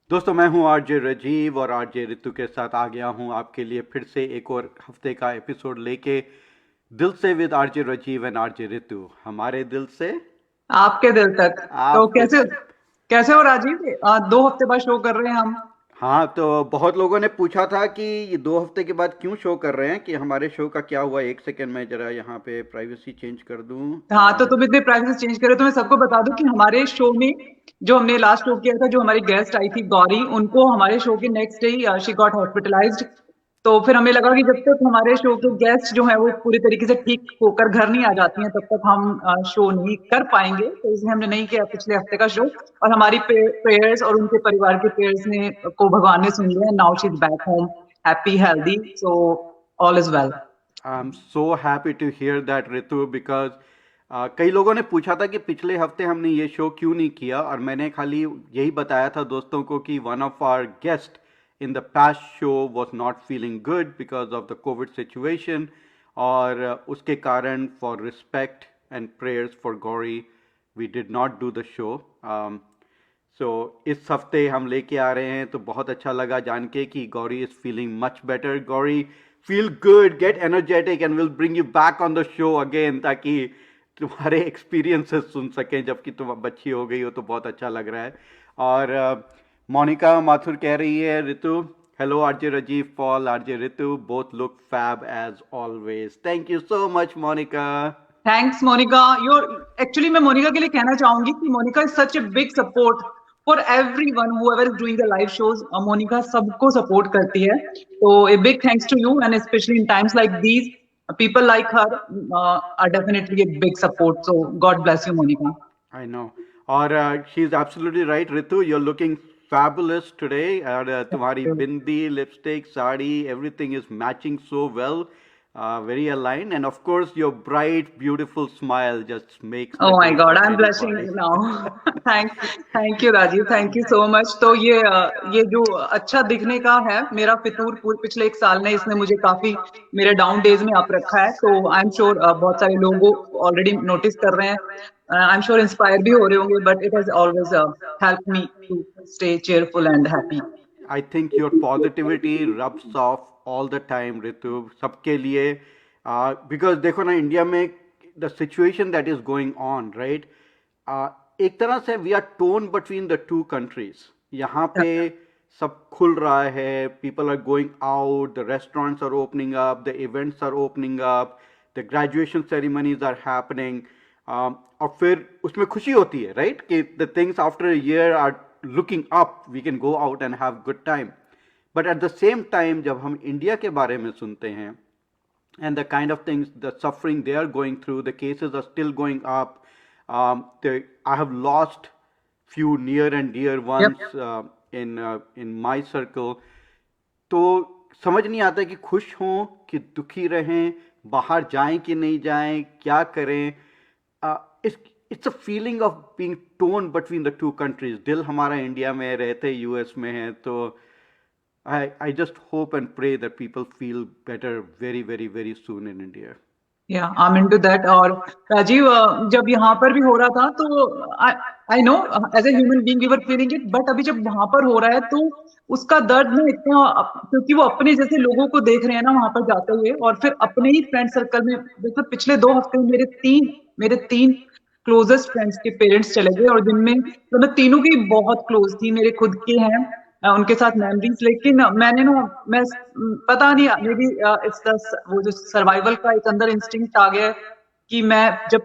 दोस्तों, मैं हूं आरजे राजीव और आरजे रितु के साथ आ गया हूं आपके लिए फिर से एक और हफ्ते का एपिसोड लेके। दिल से with RJ Rajiv and RJ Ritu, हमारे दिल से आपके दिल तक। तो आपके। कैसे कैसे हो राजीव? 2 हफ्ते बाद शो कर रहे हैं हम। हाँ, तो बहुत लोगों ने पूछा था कि ये 2 हफ्ते के बाद क्यों शो कर रहे हैं, कि हमारे शो का क्या हुआ। एक सेकंड में जरा यहाँ पे प्राइवेसी चेंज कर दूं। हाँ, तो तुम इतने प्राइसेस चेंज करे तो मैं सबको बता दूं कि हमारे शो में जो हमने लास्ट शो किया था, जो हमारी गेस्ट आई थी गौरी, उनको हमारे शो के next day she got hospitalised. तो फिर हमें लगा कि जब तक हमारे शो के गेस्ट जो है वो पूरी तरीके से ठीक होकर घर नहीं आ जाती हैं, तब तक हम शो नहीं कर पाएंगे। तो इसलिए हमने नहीं किया पिछले हफ्ते का शो। और हमारी प्रेयर्स और उनके परिवार के प्रेयर्स ने को भगवान ने सुन लिया। Now she is back home, happy, healthy, so all is well. I am so happy to hear that Ritu, because कई लोगों ने पूछा था कि पिछले हफ्ते हमने ये शो क्यों नहीं किया, और मैंने खाली यही बताया था दोस्तों को कि one of our guest in the past show was not feeling good because of the covid situation. और उसके कारण for respect and prayers for Gauri we did not do the show. So इस हफ्ते हम लेके आ रहे हैं, तो बहुत अच्छा लगा जान के कि Gauri is feeling much better. Gauri, feel good, get energetic and will bring you back on the show again, ताकि तुम्हारे एक्सपीरियंसेस सुन सकें जबकि तुम अब बच्ची हो गई हो। तो बहुत अच्छा लग रहा है। और मोनिका माथुर कह रही है, Ritu, hello RJ Rajeev, Paul, RJ Ritu, both look fab as always. Thank you so much Monica. Thanks Monica. Your actually मैं मोनिका के लिए कहना चाहूंगी कि Monica is such a big support for everyone whoever is doing the live shows. Monica सबको support करती है। तो a big thanks to you, and specially in times like these people like her are definitely a big support. So God bless you Monica. I know. और she is absolutely right Ritu, you are looking fabulous today, और तुम्हारी bindi, lipstick, sari, everything is matching so well, very aligned, and of course your bright beautiful smile just makes Oh the my day God, for I'm blushing anybody. now. Thank you Rajeev, thank you so much. तो ये जो अच्छा दिखने का है मेरा फितूर पूरे पिछले 1 साल ने इसने मुझे काफी मेरे डाउन डेज में आप रखा है। तो आई एम श्योर बहुत सारे लोग ऑलरेडी नोटिस कर रहे हैं। आई एम श्योर इंस्पायर भी हो रहे होंगे, but it has always help me to stay cheerful and happy. I think your positivity rubs off all the time, Ritu, सबके लिए। Because देखो ना, इंडिया में the situation that is going on, right? एक तरह से we are torn between the two countries. यहाँ पे सब खुल रहा है, people are going out, the restaurants are opening up, the events are opening up, the graduation ceremonies are happening. और फिर उसमें खुशी होती है, राइट, कि the things after a year are looking up, we can go out and have good time. But at the same time, जब हम India के बारे में सुनते हैं, and the kind of things, the suffering they are going through, the cases are still going up. I have lost few near and dear ones in my circle. तो समझ नहीं आता कि खुश हों कि दुखी रहें, बाहर जाएं कि नहीं जाएं, क्या करें। It's a feeling of being tone between the two countries. दिल हमारा इंडिया में है, रहते यूएस में है। तो I just hope and pray that people feel better very, very, very soon in India. या आई एम इनटू दैट। और राजीव, जब यहाँ पर भी हो रहा था तो I know as a human being we were feeling it, but अभी जब वहां पर हो रहा है तो उसका दर्द ना इतना, क्योंकि वो अपने जैसे लोगों को देख रहे हैं ना वहां पर जाते हुए, और फिर अपने ही फ्रेंड सर्कल में। देखो पिछले 2 हफ्ते में मेरे तीन क्लोजेस्ट फ्रेंड्स के पेरेंट्स चले गए, और जिनमें तो मैं तीनों की बहुत क्लोज थी, मेरे खुद के हैं। उनके साथ मेमोरीज। लेकिन मैंने ना मैं पता नहीं, मे बी इट्स द वो जो सर्वाइवल का एक अंदर इंस्टिंक्ट आ गया है कि मैं जब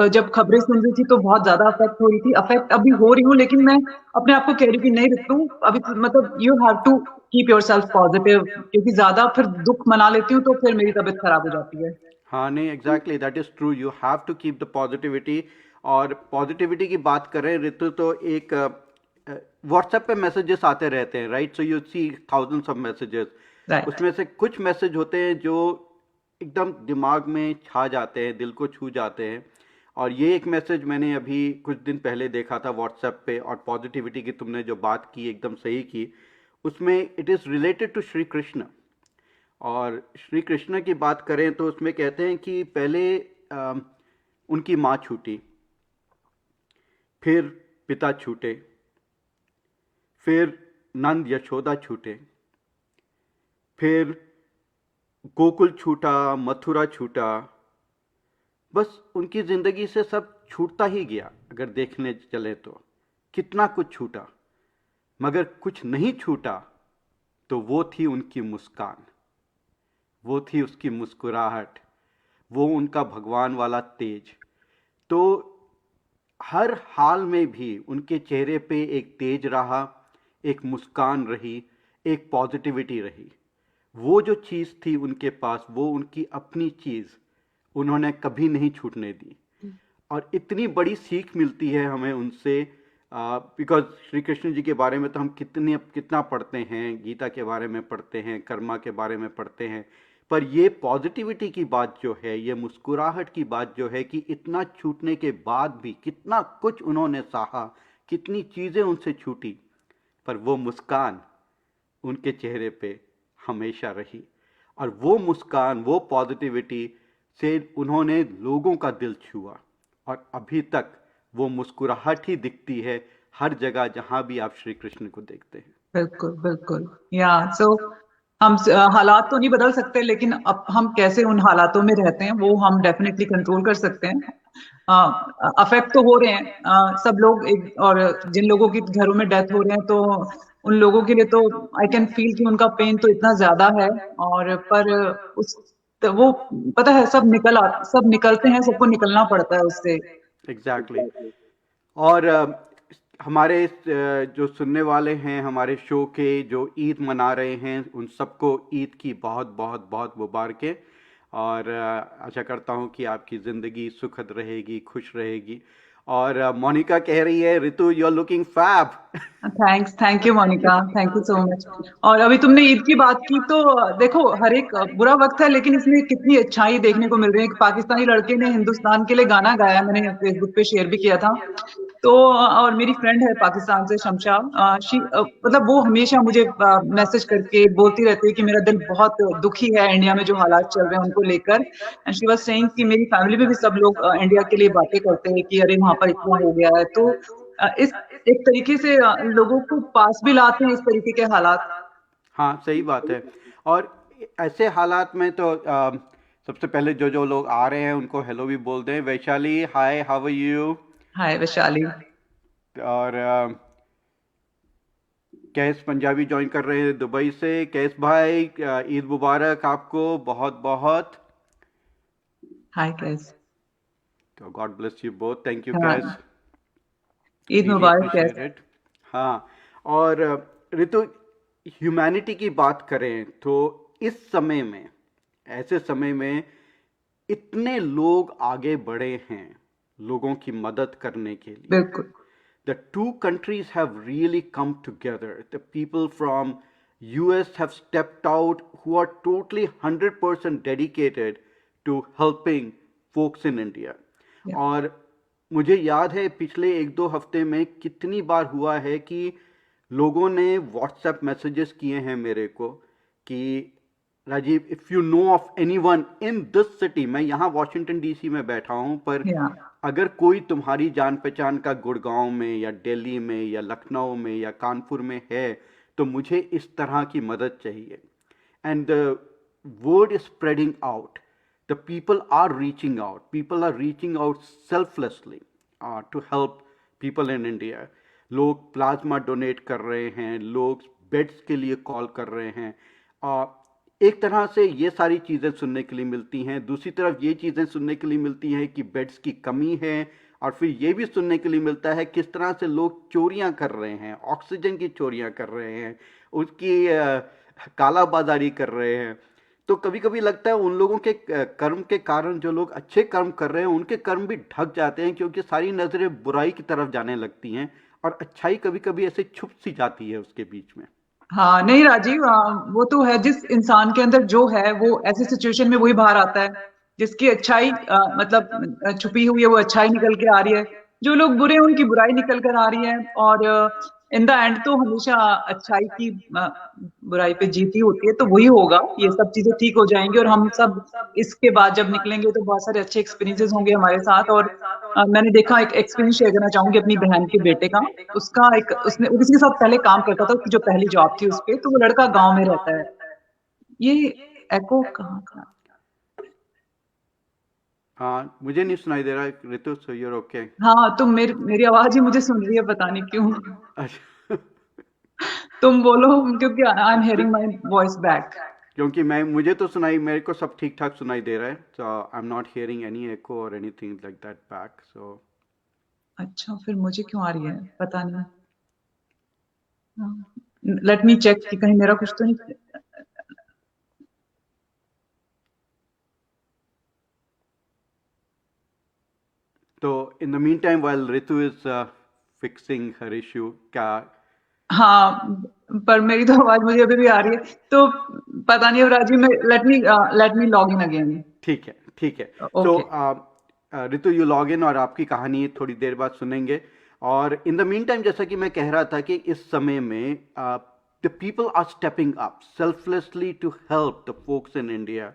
जब खबरें सुन रही थी तो बहुत ज्यादा अफेक्ट हो रही थी। अफेक्ट अभी हो रही हूँ, लेकिन मैं अपने आप को कह रही हूँ कि नहीं रितु, अभी मतलब you have to keep yourself positive, क्योंकि ज्यादा फिर दुख मना लेती हूँ तो फिर मेरी तबीयत खराब हो जाती है। हाँ, नहीं, exactly, that is true, you have to keep the positivity. और पॉजिटिविटी की बात करें ऋतु, तो एक व्हाट्सएप पे मैसेजेस आते रहते हैं, right? So you see thousands of messages. Right. उसमें से कुछ मैसेज होते हैं जो एकदम दिमाग में छा जाते हैं, दिल को छू जाते हैं। और ये एक मैसेज मैंने अभी कुछ दिन पहले देखा था व्हाट्सएप पे, और पॉजिटिविटी की तुमने जो बात की एकदम सही की। उसमें it is related to Shri Krishna. और श्री कृष्ण की बात करें तो उसमें कहते हैं कि पहले उनकी माँ छूटी, फिर पिता छूटे, फिर नंद यशोदा छूटे, फिर गोकुल छूटा, मथुरा छूटा। बस उनकी जिंदगी से सब छूटता ही गया। अगर देखने चले तो कितना कुछ छूटा, मगर कुछ नहीं छूटा, तो वो थी उनकी मुस्कान, वो थी उसकी मुस्कुराहट, वो उनका भगवान वाला तेज। तो हर हाल में भी उनके चेहरे पे एक तेज रहा, एक मुस्कान रही, एक पॉजिटिविटी रही। वो जो चीज़ थी उनके पास, वो उनकी अपनी चीज़ उन्होंने कभी नहीं छूटने दी। और इतनी बड़ी सीख मिलती है हमें उनसे, बिकॉज श्री कृष्ण जी के बारे में तो हम कितना पढ़ते हैं, गीता के बारे में पढ़ते हैं, कर्मा के बारे में पढ़ते हैं, पर ये पॉजिटिविटी की बात जो है, ये मुस्कुराहट की बात जो है, कि इतना छूटने के बाद भी कितना कुछ उन्होंने सहा, कितनी चीज़ें उनसे छूटी, पर वो मुस्कान उनके चेहरे पे हमेशा रही। और वो मुस्कान, वो पॉजिटिविटी से उन्होंने लोगों का दिल छुआ, और अभी तक वो मुस्कुराहट ही दिखती है हर जगह जहां भी आप श्री कृष्ण को देखते हैं। बिल्कुल बिल्कुल। या सो हम हालात तो नहीं बदल सकते, लेकिन अब हम कैसे उन हालातों में रहते हैं वो हम डेफिनेटली कंट्रोल कर सकते हैं। अफेक्ट तो हो रहे हैं सब लोग और जिन लोगों की घरों में डेथ हो रहे हैं, तो उन लोगों के लिए तो आई कैन फील कि उनका पेन तो इतना ज्यादा है। और पर उस तो वो पता है, सब निकलते हैं, सबको निकलना पड़ता है उससे। Exactly exactly. और हमारे जो सुनने वाले हैं हमारे शो के, जो ईद मना रहे हैं, उन सबको ईद की बहुत बहुत बहुत मुबारकें। और आशा करता हूँ कि आपकी ज़िंदगी सुखद रहेगी, खुश रहेगी। और मोनिका कह रही है, Ritu you are looking fab. Thank you Monica, thank you so much. और अभी तुमने ईद की बात की, तो देखो हर एक बुरा वक्त है, लेकिन इसमें कितनी अच्छाई देखने को मिल रही है। एक पाकिस्तानी लड़के ने हिंदुस्तान के लिए गाना गाया, मैंने फेसबुक पे शेयर भी किया था। तो और मेरी फ्रेंड है पाकिस्तान से, शमशा, मतलब वो हमेशा मुझे मैसेज करके बोलती रहती है कि मेरा दिल बहुत दुखी है इंडिया में जो हालात चल रहे हैं उनको लेकर। एंड शी वाज सेइंग कि मेरी फैमिली में भी सब लोग इंडिया के लिए बातें करते हैं कि अरे वहां पर इतना हो गया है। तो इस एक तरीके से लोगों को पास भी लाते हैं इस तरीके के हालात। हाँ, सही बात है। और ऐसे हालात में तो सबसे पहले जो जो लोग आ रहे हैं उनको हेलो भी बोल दें। वैशाली, हाय, हाउ आर यू? हाय वैशाली। और कैस पंजाबी ज्वाइन कर रहे हैं दुबई से। कैस भाई, ईद मुबारक आपको बहुत बहुत। हाय कैस। तो God bless you both. Thank you हाँ, कैस, ईद रियली मुबारक कैस। Appreciate it. हाँ। और ऋतु, ह्यूमैनिटी की बात करें तो इस समय में, ऐसे समय में इतने लोग आगे बढ़े हैं लोगों की मदद करने के लिए। बिल्कुल The two countries have really come together. The people from US have stepped out, who are totally 100% dedicated to helping folks in India. या और मुझे याद है पिछले एक दो हफ्ते में कितनी बार हुआ है कि लोगों ने व्हाट्सएप मैसेजेस किए हैं मेरे को कि Rajiv, if you know of anyone in this city, मैं यहाँ वॉशिंगटन डीसी में बैठा हूँ, पर या अगर कोई तुम्हारी जान पहचान का गुड़गांव में या दिल्ली में या लखनऊ में या कानपुर में है, तो मुझे इस तरह की मदद चाहिए। And the word is spreading out. The people are reaching out. People are reaching out selflessly to help people in India. लोग प्लाज्मा डोनेट कर रहे हैं, लोग बेड्स के लिए कॉल कर रहे हैं। एक तरह से ये सारी चीज़ें सुनने के लिए मिलती हैं। दूसरी तरफ ये चीज़ें सुनने के लिए मिलती हैं कि बेड्स की कमी है, और फिर ये भी सुनने के लिए मिलता है किस तरह से लोग चोरियां कर रहे हैं, ऑक्सीजन की चोरियां कर रहे हैं, उसकी काला बाजारी कर रहे हैं। तो कभी कभी लगता है उन लोगों के कर्म के कारण, जो लोग अच्छे कर्म कर रहे हैं उनके कर्म भी ढक जाते हैं, क्योंकि सारी नज़रें बुराई की तरफ जाने लगती हैं, और अच्छाई कभी कभी ऐसे छुप सी जाती है उसके बीच में। हाँ, नहीं राजीव, वो तो है, जिस इंसान के अंदर जो है वो ऐसी सिचुएशन में वही बाहर आता है। जिसकी अच्छाई मतलब छुपी हुई है, वो अच्छाई निकल के आ रही है। जो लोग बुरे हैं उनकी बुराई निकल कर आ रही है। और इन द एंड तो हमेशा अच्छाई की बुराई पे जीत ही होती है, तो वही होगा, ये सब चीजें ठीक हो जाएंगी और हम सब इसके बाद जब निकलेंगे तो बहुत सारे अच्छे एक्सपीरियंसेस होंगे हमारे साथ। और मैंने देखा, एक एक्सपीरियंस शेयर करना चाहूंगी अपनी बहन के बेटे का। उसका एक उसने वो किसी के साथ पहले काम करता था, उसकी जो पहली जॉब थी उस पे, तो वो लड़का गाँव में रहता है। ये एको कहाँ का? हाँ, मुझे नहीं सुनाई दे रहा ऋतु, सो यूर ओके। हाँ, तो मेरी आवाज ही मुझे सुन रही है, पता नहीं क्यों। अच्छा। तुम बोलो, क्योंकि I am hearing my voice back. क्योंकि मुझे तो सुनाई, मेरे को सब ठीक ठाक सुनाई दे रहा है, so I am not hearing any echo और anything like that back, so अच्छा, फिर मुझे क्यों आ रही है, पता नहीं। लेट मी चेक कि कहीं मेरा कुछ तो नहीं। तो in the mean time while Ritu is fixing her issue, क्या? हाँ, पर मेरी तो आवाज मुझे अभी भी आ रही है, तो पता नहीं। अब राजीव में let me log in again. ठीक है, ठीक है। So okay. Ritu, you log in और आपकी कहानी थोड़ी देर बाद सुनेंगे। और इन द मीन टाइम, जैसा कि मैं कह रहा था कि इस समय में the people are stepping up selflessly to help the folks in India.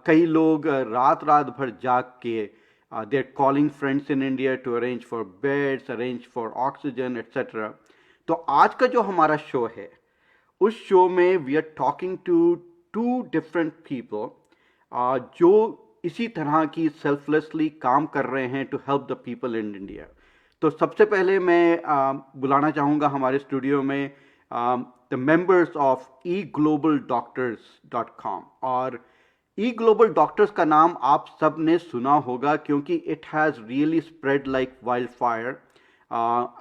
कई लोग रात रात भर जाग के they are calling friends in India to arrange for beds, arrange for oxygen etcetera. तो आज का जो हमारा शो है, उस शो में we are talking to two different people जो इसी तरह की सेल्फलेसली काम कर रहे हैं to help the people in India. तो सबसे पहले मैं बुलाना चाहूँगा हमारे स्टूडियो में द मेंबर्स ऑफ eGlobalDoctors.com। और eGlobalDoctors का नाम आप सब ने सुना होगा, क्योंकि it has really spread like wild fire.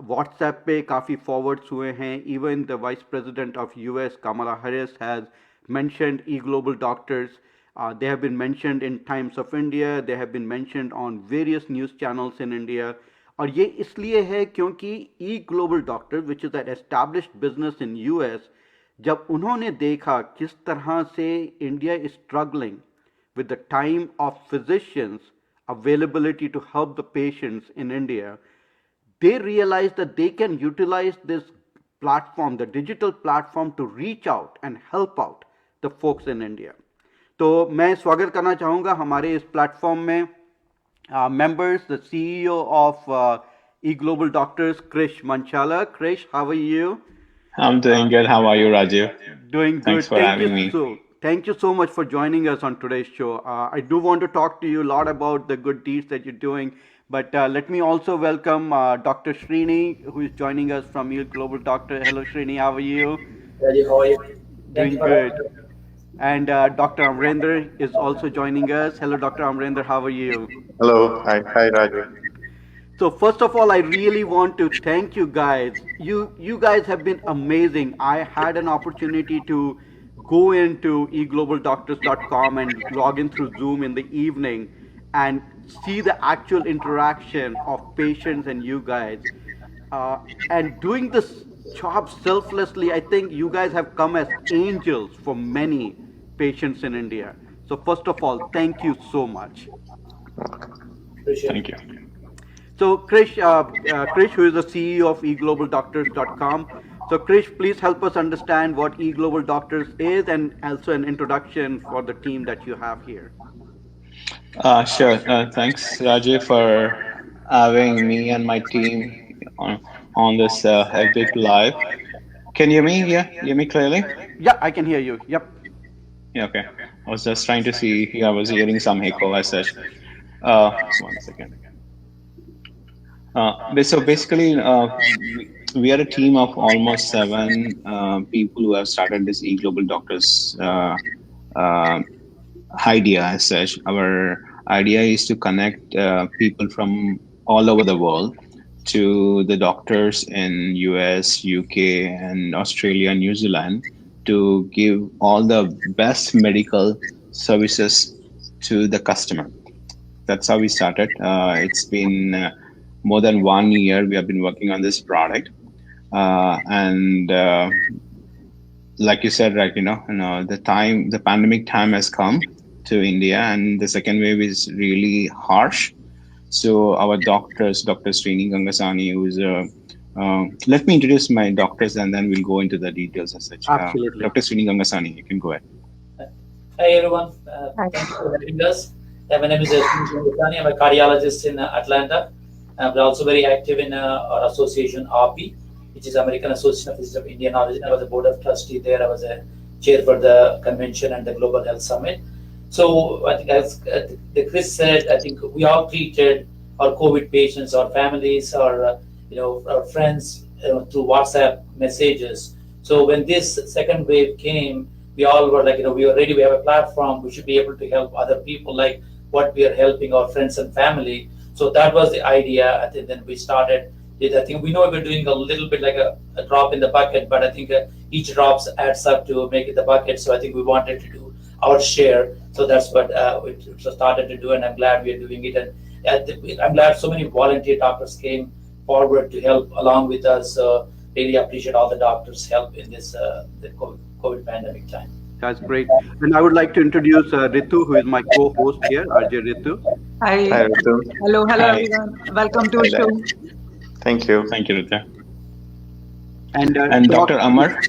WhatsApp पे काफ़ी फॉरवर्ड्स हुए हैं। Even the vice president of US Kamala Harris has mentioned eGlobalDoctors. They have been mentioned in Times of India. They have been mentioned on various news channels in India. और ये इसलिए है क्योंकि eGlobalDoctors, which is an established business in US, जब उन्होंने देखा किस तरह से India is struggling with the time of physicians availability to help the patients in India, they realized that they can utilize this platform, the digital platform, to reach out and help out the folks in India. तो मैं स्वागत करना चाहूँगा हमारे इस platform में members, the CEO of eGlobalDoctors, Krish Manchala. Krish, how are you? I'm doing good. How are you, Rajiv? Doing Thanks good. for having me. Thank you so much for joining us on today's show. I do want to talk to you a lot about the good deeds that you're doing, but let me also welcome Dr. Srini, who is joining us from eGlobalDoctor. Hello, Srini. How are you? Rajiv, how are you? Thank you Doing for having good. me. And Dr. Amrendra is also joining us. Hello, Dr. Amrendra. How are you? Hello. Hi, Raju. So first of all, I really want to thank you guys. You guys have been amazing. I had an opportunity to go into eGlobalDoctors.com and log in through Zoom in the evening and see the actual interaction of patients and you guys. And doing this job selflessly, I think you guys have come as angels for many patients in India. So first of all, thank you so much. Appreciate Thank it. you. So Krish, who is the CEO of eGlobalDoctors.com. So Krish, please help us understand what eGlobalDoctors is and also an introduction for the team that you have here. Sure. Thanks, Rajiv, for having me and my team on this epic live. Can you hear me? Yeah, hear me clearly? Yeah, I can hear you. Yep. Yeah, okay. I was just trying to see. I was hearing some echo as such. One second. So basically, we are a team of almost seven people who have started this eGlobal Doctors uh, idea as such. Our idea is to connect people from all over the world to the doctors in US, UK, and Australia, New Zealand to give all the best medical services to the customer. That's how we started. It's been more than 1 year we have been working on this product, and like you said, right, the pandemic time has come to India, and the second wave is really harsh. So our doctors, Dr. Srini Gangasani, who is Let me introduce my doctors and then we'll go into the details as such. Absolutely. Dr. Srini Gangasani, you can go ahead. Hi everyone, thank you for having us. My name is Srini Gangasani. I'm a cardiologist in Atlanta. I'm also very active in our association, API, which is American Association of Physicians of Indian Origin. I was a board of trustee there. I was a chair for the convention and the Global Health Summit. So I think as the Chris said, I think we all treated our COVID patients, our families, our friends through WhatsApp messages. So when this second wave came, we all were like, we are ready. We have a platform. We should be able to help other people like what we are helping our friends and family. So that was the idea. I think then we started it. I think we know we're doing a little bit like a drop in the bucket, but I think each drop adds up to make it the bucket. So I think we wanted to do our share. So that's what we started to do, and I'm glad we are doing it. And I'm glad so many volunteer doctors came forward to help along with us. Really appreciate all the doctors' help in this the COVID pandemic time. That's great. And I would like to introduce Ritu, who is my co-host here, RJ Ritu. Hi. Hi, Ritu. Hello, Hi. everyone. Welcome to Hi the there. show. Thank you. Thank you, Rita. And Dr. Amar?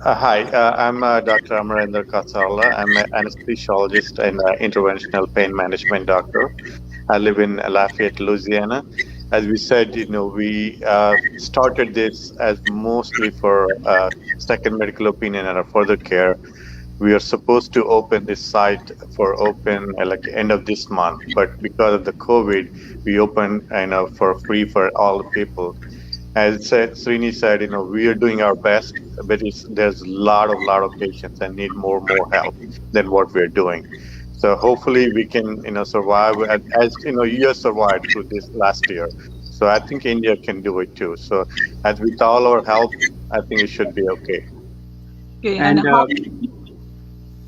Hi, I'm Dr. Amarendra Kasala. I'm an anesthesiologist and interventional pain management doctor. I live in Lafayette, Louisiana. As we said, we started this as mostly for second medical opinion and a further care. We are supposed to open this site for open like end of this month, but because of the COVID, we open for free for all the people. As Srini said, we are doing our best, but there's a lot of patients that need more help than what we're doing. So hopefully we can survive as US survived through this last year. So I think India can do it too. So as with all our help, I think it should be okay. Okay, and And how?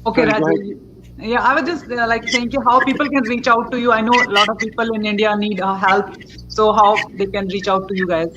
Okay, sorry, go Rajesh. Yeah, I was just like saying how people can reach out to you. I know a lot of people in India need help, so how they can reach out to you guys?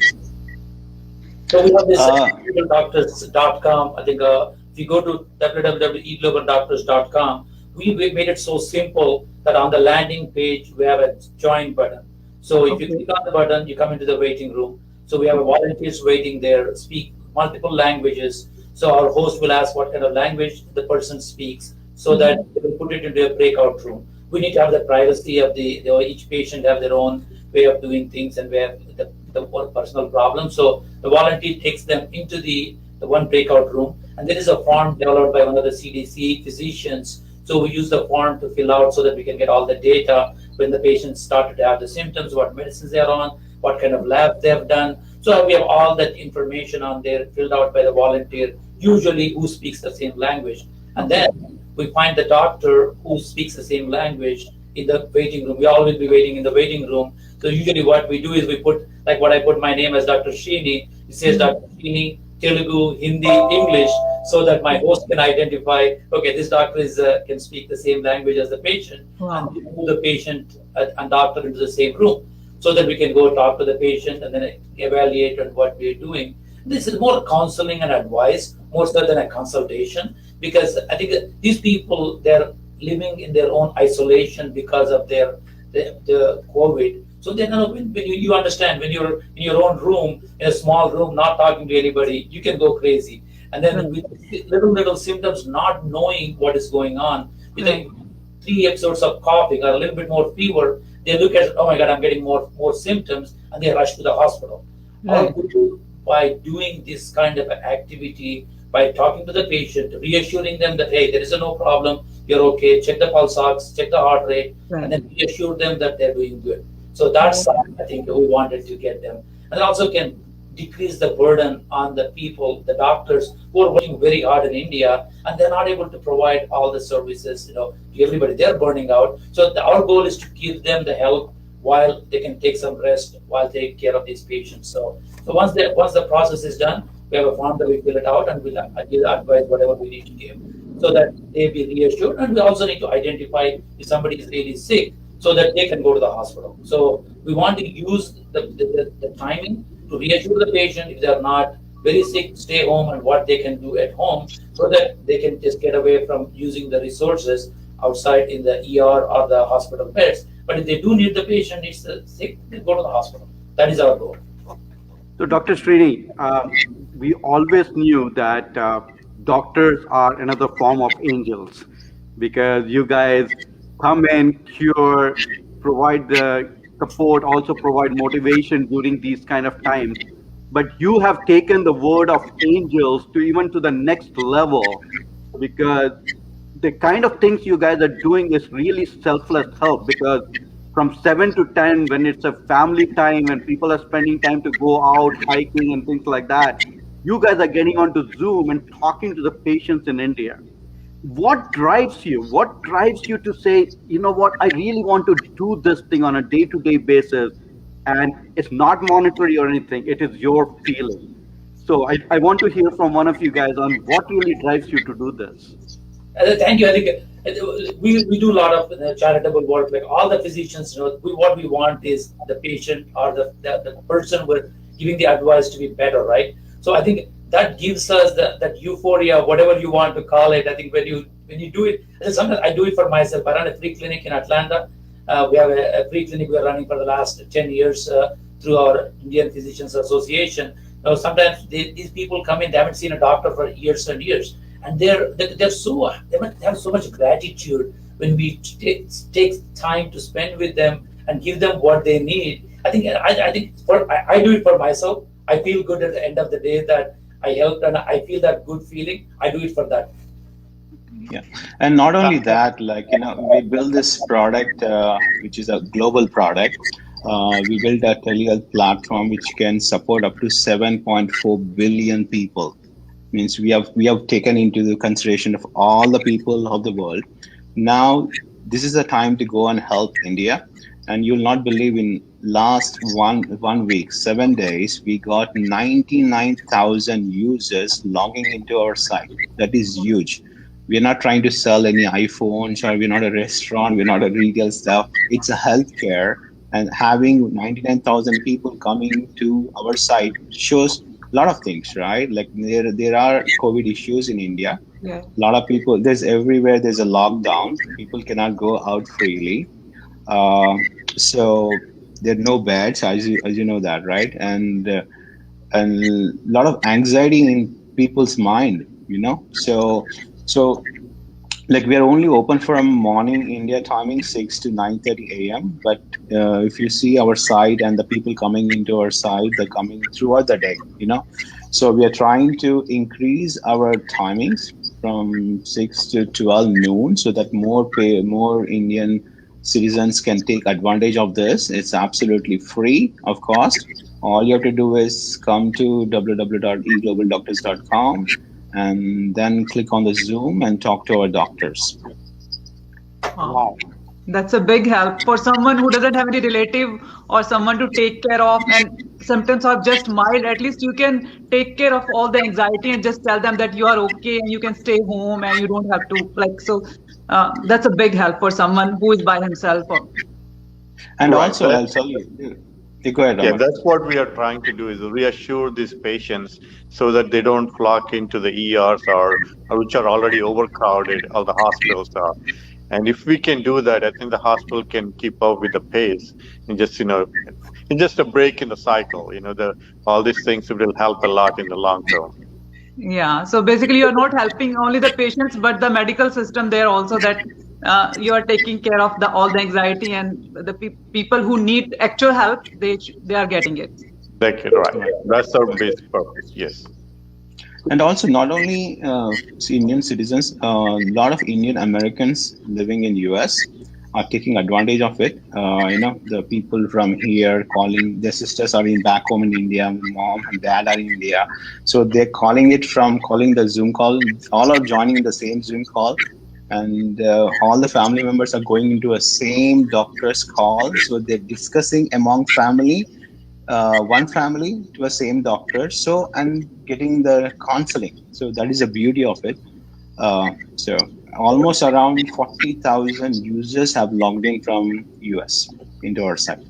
So we have this eglobaldoctors.com. I think if you go to www.eglobaldoctors.com, we made it so simple that on the landing page we have a join button. So if you Okay. click on the button, you come into the waiting room. So we have volunteers waiting there, speak multiple languages. So our host will ask what kind of language the person speaks, so that they will put it into a breakout room. We need to have the privacy of each patient have their own way of doing things and where the one personal problem. So the volunteer takes them into the one breakout room, and there is a form developed by one of the CDC physicians. So we use the form to fill out so that we can get all the data when the patients started to have the symptoms, what medicines they are on, what kind of lab they have done. So we have all that information on there filled out by the volunteer, usually who speaks the same language. And then we find the doctor who speaks the same language in the waiting room. We all will be waiting in the waiting room. So usually what we do is we put, like what I put my name as Dr. Srini, it says Dr. Srini, Telugu, Hindi, English, so that my host can identify, okay, this doctor can speak the same language as the patient, Wow. and move the patient and doctor into the same room, so that we can go talk to the patient and then evaluate on what we are doing. This is more counseling and advice, more so than a consultation, because I think that these people, they're living in their own isolation because of the COVID. So they're when you understand, when you're in your own room, in a small room, not talking to anybody, you can go crazy. And then with little symptoms, not knowing what is going on, with like 3 episodes of coughing or a little bit more fever, they look at, oh my God, I'm getting more symptoms, and they rush to the hospital. Right. By doing this kind of activity, by talking to the patient, reassuring them that, hey, there is no problem, you're okay, check the pulse ox, check the heart rate, Right. and then reassure them that they're doing good. So that's I think we wanted to get them. And also can decrease the burden on the people, the doctors who are working very hard in India, and they're not able to provide all the services, to everybody. They're burning out. So our goal is to give them the help while they can take some rest while taking care of these patients. So once the process is done, we have a form that we fill it out, and we'll give advice whatever we need to give, so that they be reassured. And we also need to identify if somebody is really sick, so that they can go to the hospital. So we want to use the timing to reassure the patient if they are not very sick, stay home, and what they can do at home, so that they can just get away from using the resources outside in the ER or the hospital beds. But if they do need the patient is sick, they go to the hospital. That is our goal. So, Dr. Srini, we always knew that doctors are another form of angels because you guys come in, cure, provide the support, also provide motivation during these kind of times. But you have taken the word of angels to even to the next level because the kind of things you guys are doing is really selfless help because from 7 to 10 when it's a family time and people are spending time to go out hiking and things like that, you guys are getting onto Zoom and talking to the patients in India. What drives you to say, you know what, I really want to do this thing on a day-to-day basis, and it's not monetary or anything, it is your feeling. So I want to hear from one of you guys on what really drives you to do this. Thank you. I think we do a lot of charitable work. Like all the physicians, what we want is the patient or the person we're giving the advice to be better, right? So I think that gives us that euphoria, whatever you want to call it. I think when you do it, and sometimes I do it for myself. I run a free clinic in Atlanta. We have a free clinic we're running for the last 10 years through our Indian Physicians Association. Now, sometimes these people come in, they haven't seen a doctor for years and years, and they have so much gratitude when we take time to spend with them and give them what they need. I do it for myself. I feel good at the end of the day that I helped, and I feel that good feeling. I do it for that. Yeah, and not only that, we build this product, which is a global product. We built a telehealth platform which can support up to 7.4 billion people. Means we have taken into the consideration of all the people of the world. Now this is the time to go and help India, and you'll not believe, in last one week, 7 days, we got 99,000 users logging into our site. That is huge. We're not trying to sell any iPhones, or we're not a restaurant, we're not a retail stuff. It's a healthcare, and having 99,000 people coming to our site shows a lot of things, right? Like there are COVID issues in India. Yeah. A lot of people, there's everywhere, there's a lockdown. People cannot go out freely. So there are no beds, as you know that, right? And a lot of anxiety in people's mind, So like we are only open from morning India timing 6 to 9:30 a.m. But if you see our site and the people coming into our site, they're coming throughout the day. So we are trying to increase our timings from 6 to 12 noon so that more Indian citizens can take advantage of this. It's absolutely free of cost. All you have to do is come to www.eglobaldoctors.com and then click on the Zoom and talk to our doctors. Wow. That's a big help for someone who doesn't have any relative or someone to take care of, and symptoms are just mild. At least you can take care of all the anxiety and just tell them that you are okay and you can stay home and you don't have to that's a big help for someone who is by himself. And Right. also, I'll tell you. Go ahead, Yeah, Amar. that's what we are trying to do, is reassure these patients so that they don't flock into the ERs or which are already overcrowded, or the hospitals are. And if we can do that, I think the hospital can keep up with the pace, and just a break in the cycle. All these things will help a lot in the long term. Yeah, so basically you're not helping only the patients, but the medical system there also, that you are taking care of all the anxiety, and the people who need actual help, they are getting it. That's right. That's our basic purpose. Yes. And also, not only Indian citizens, a lot of Indian Americans living in US are taking advantage of it. The people from here calling, their sisters are in back home in India, mom and dad are in India. So they're calling the Zoom call. All are joining the same Zoom call. And all the family members are going into a same doctor's call. So they're discussing among family, one family to a same doctor, and getting the counseling. So that is the beauty of it. So almost around 40,000 users have logged in from US into our site.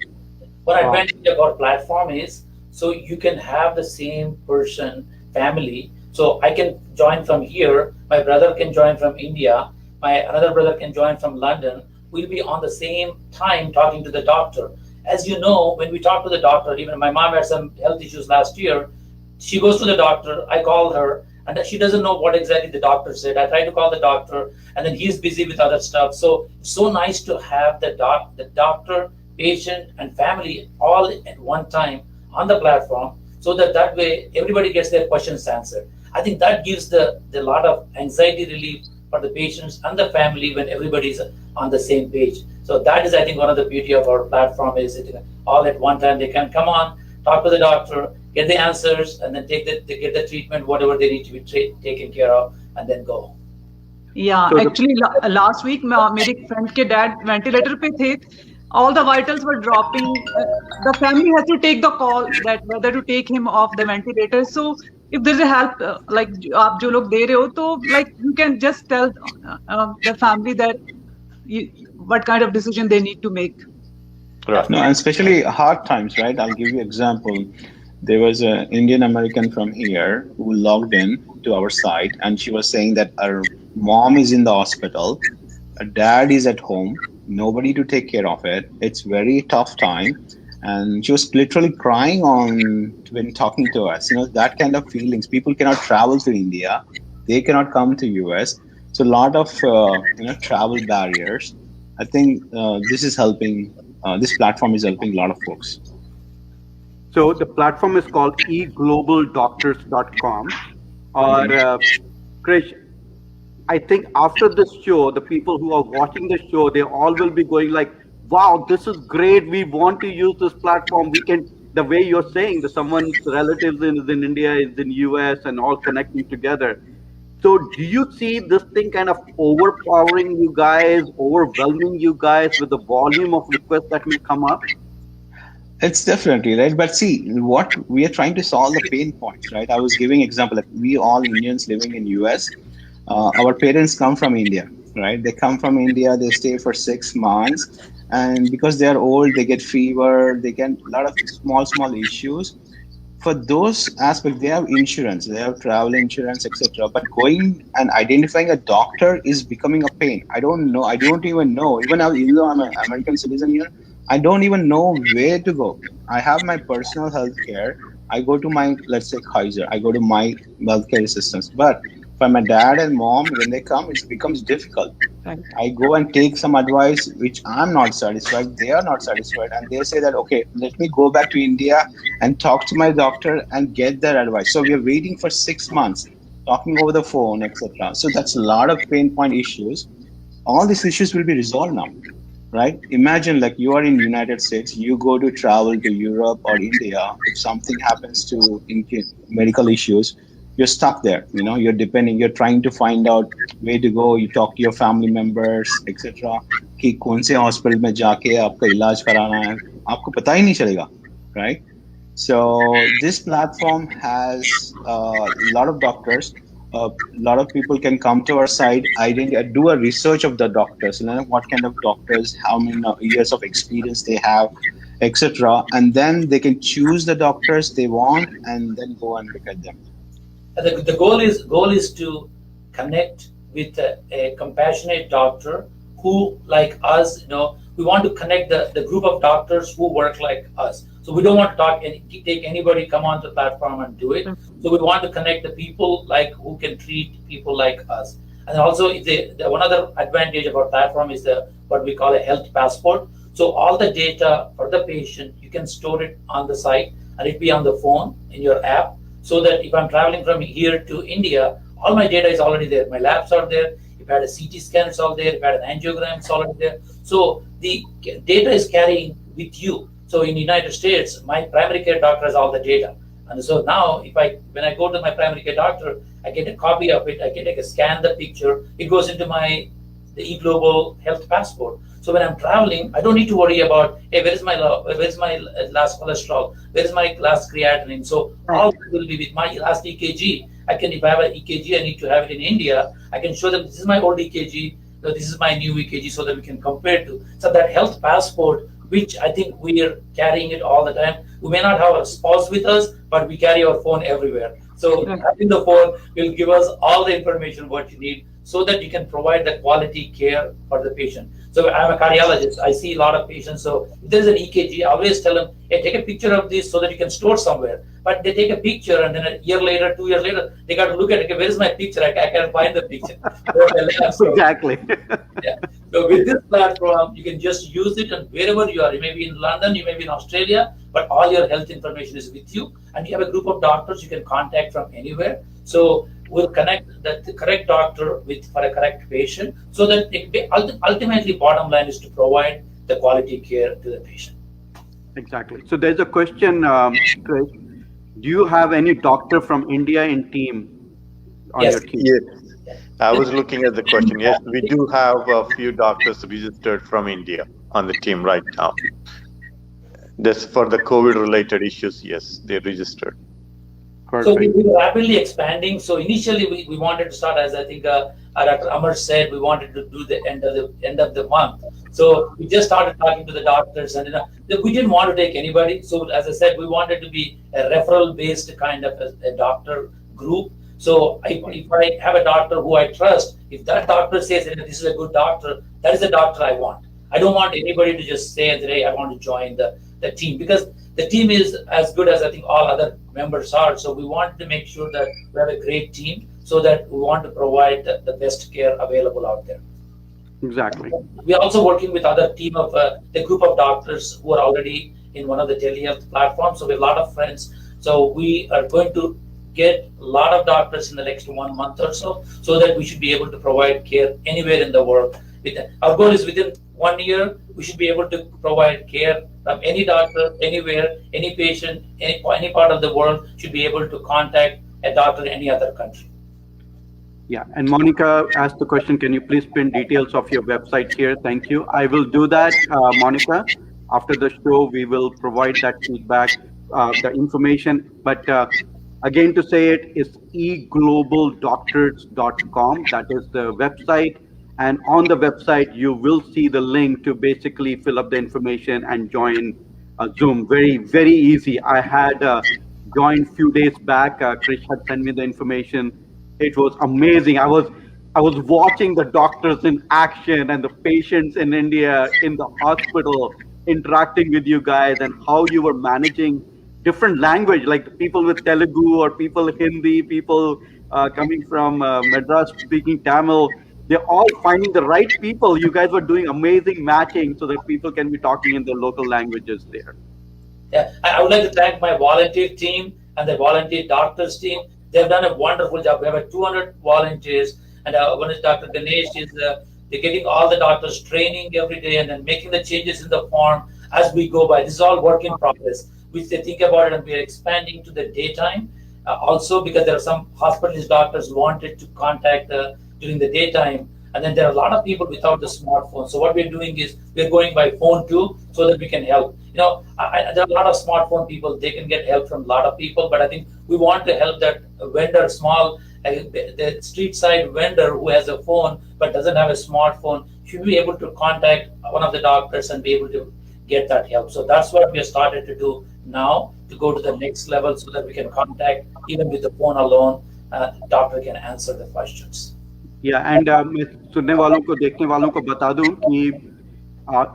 What advantage of our platform is, so you can have the same person, family. So I can join from here, my brother can join from India, my another brother can join from London. We'll be on the same time talking to the doctor. As you know, when we talk to the doctor, even my mom had some health issues last year, she goes to the doctor, I call her, and she doesn't know what exactly the doctor said. I try to call the doctor, and then he's busy with other stuff. So it's so nice to have the doctor, patient, and family all at one time on the platform, so that way everybody gets their questions answered. I think that gives the lot of anxiety relief for the patients and the family when everybody's on the same page. So that is, I think, one of the beauty of our platform is it all at one time. They can come on, talk to the doctor, get the answers, and then get the treatment, whatever they need to be taken care of, and then go. Yeah, actually last week मेरे friend के dad ventilator पे थे. All the vitals were dropping. The family has to take the call that whether to take him off the ventilator. So if there's a help like आप जो लोग दे रहे हो, तो like you can just tell the family that what kind of decision they need to make. Right. No, and especially hard times, right? I'll give you an example. There was an Indian American from here who logged in to our site, and she was saying that her mom is in the hospital, her dad is at home, nobody to take care of it. It's very tough time, and she was literally crying when talking to us. That kind of feelings. People cannot travel to India, they cannot come to US. So a lot of travel barriers. I think this is helping. This platform is helping a lot of folks. So the platform is called Eglobaldoctors.com. Or Krish, I think after this show, the people who are watching the show, they all will be going like, wow, this is great. We want to use this platform. We can, the way you're saying that someone's relatives is in India, is in US, and all connecting together. So do you see this thing kind of overpowering you guys, overwhelming you guys with the volume of requests that will come up? It's definitely right, but see, what we are trying to solve the pain points, right? I was giving example, like we all Indians living in US, our parents come from India, right? They come from India, they stay for 6 months, and because they are old, they get fever, they get a lot of small issues. For those aspects, they have insurance, they have travel insurance, etc. But going and identifying a doctor is becoming a pain. I don't know. I don't even know. Even though I'm an American citizen here, I don't even know where to go. I have my personal health care. I go to my, let's say, Kaiser. I go to my healthcare assistants. But for my dad and mom, when they come, it becomes difficult. Right. I go and take some advice, which I'm not satisfied. They are not satisfied. And they say that, okay, let me go back to India and talk to my doctor and get their advice. So we are waiting for 6 months, talking over the phone, etc. So that's a lot of pain point issues. All these issues will be resolved now. Right? Imagine like you are in United States, you go to travel to Europe or India. If something happens to medical issues, you're stuck there. You're trying to find out where to go. You talk to your family members, etc. कि कौन से hospital में जाके आपका इलाज कराना है, आपको पता ही नहीं चलेगा, right? So this platform has a lot of doctors. A lot of people can come to our site, do a research of the doctors, what kind of doctors, how many years of experience they have, etc. And then they can choose the doctors they want and then go and look at them. The goal is to connect with a compassionate doctor who, like us, we want to connect the group of doctors who work like us. So we don't want to take anybody come on the platform and do it. So we want to connect the people like who can treat people like us. And also, one other advantage of our platform is what we call a health passport. So all the data for the patient, you can store it on the site and it be on the phone in your app. So that if I'm traveling from here to India, all my data is already there. My labs are there. If I had a CT scan, it's all there. If I had an angiogram, it's already there. So the data is carrying with you. So in the United States, my primary care doctor has all the data. And so now when I go to my primary care doctor, I get a copy of it, I can scan the picture, it goes into the eGlobal Health Passport. So when I'm traveling, I don't need to worry about, hey, where's my last cholesterol, where's my last creatinine. So all will be with my last EKG. If I have an EKG, I need to have it in India, I can show them this is my old EKG, this is my new EKG, so that we can compare to. So that health passport, which I think we are carrying it all the time. We may not have a spouse with us, but we carry our phone everywhere. So having the phone will give us all the information what you need so that you can provide the quality care for the patient. So I'm a cardiologist. I see a lot of patients. So if there's an EKG, I always tell them, hey, take a picture of this so that you can store somewhere. But they take a picture and then a year later, 2 years later, they got to look at it. Okay, where is my picture? I can't find the picture. Exactly. Yeah. So with this platform, you can just use it, and wherever you are, you may be in London, you may be in Australia, but all your health information is with you, and you have a group of doctors you can contact from anywhere. So we'll connect the correct doctor for a correct patient, so that ultimately bottom line is to provide the quality care to the patient. Exactly. So there's a question, Chris. Do you have any doctor from India in team on Yes. your team? Yes, I was looking at the question. Yes, we do have a few doctors registered from India on the team right now. This for the COVID-related issues. Yes, they're registered. So Perfect. we were rapidly expanding. So initially we wanted to start, as I think Dr. Amar said, we wanted to do the end of the month. So we just started talking to the doctors, and we didn't want to take anybody. So as I said, we wanted to be a referral-based kind of a doctor group. So if I have a doctor who I trust, if that doctor says this is a good doctor, that is the doctor I want. I don't want anybody to just say, hey, I want to join the team, because the team is as good as I think all other members are. So we want to make sure that we have a great team, so that we want to provide the best care available out there. Exactly. We are also working with other team of the group of doctors who are already in one of the telehealth platforms. So we have a lot of friends. So we are going to get a lot of doctors in the next 1 month or so that we should be able to provide care anywhere in the world. Our goal is within 1 year, we should be able to provide care from any doctor, anywhere, any patient, any part of the world should be able to contact a doctor in any other country. Yeah, and Monica asked the question, can you please pin details of your website here? Thank you. I will do that, Monica. After the show, we will provide that feedback, the information. But again, to say it is eglobaldoctors.com. That is the website. And on the website, you will see the link to basically fill up the information and join Zoom. Very, very easy. I had joined a few days back. Krish had sent me the information. It was amazing. I was watching the doctors in action and the patients in India in the hospital interacting with you guys, and how you were managing different language, like the people with Telugu or people Hindi, people coming from Madras speaking Tamil. They're all finding the right people. You guys were doing amazing matching so that people can be talking in their local languages there. Yeah, I would like to thank my volunteer team and the volunteer doctors team. They've done a wonderful job. We have 200 volunteers, and one is Dr. Ganesh. They're getting all the doctors training every day and then making the changes in the form as we go by. This is all work in progress. We think about it, and we are expanding to the daytime also, because there are some hospitalist doctors who wanted to contact during the daytime, and then there are a lot of people without the smartphone. So what we're doing is we're going by phone too, so that we can help. There are a lot of smartphone people. They can get help from a lot of people, but I think we want to help that vendor, small, the street side vendor who has a phone but doesn't have a smartphone, should be able to contact one of the doctors and be able to get that help. So that's what we have started to do now, to go to the next level, so that we can contact, even with the phone alone, doctor can answer the questions. Yeah, and मैं सुनने वालों को देखने वालों को बता दूं कि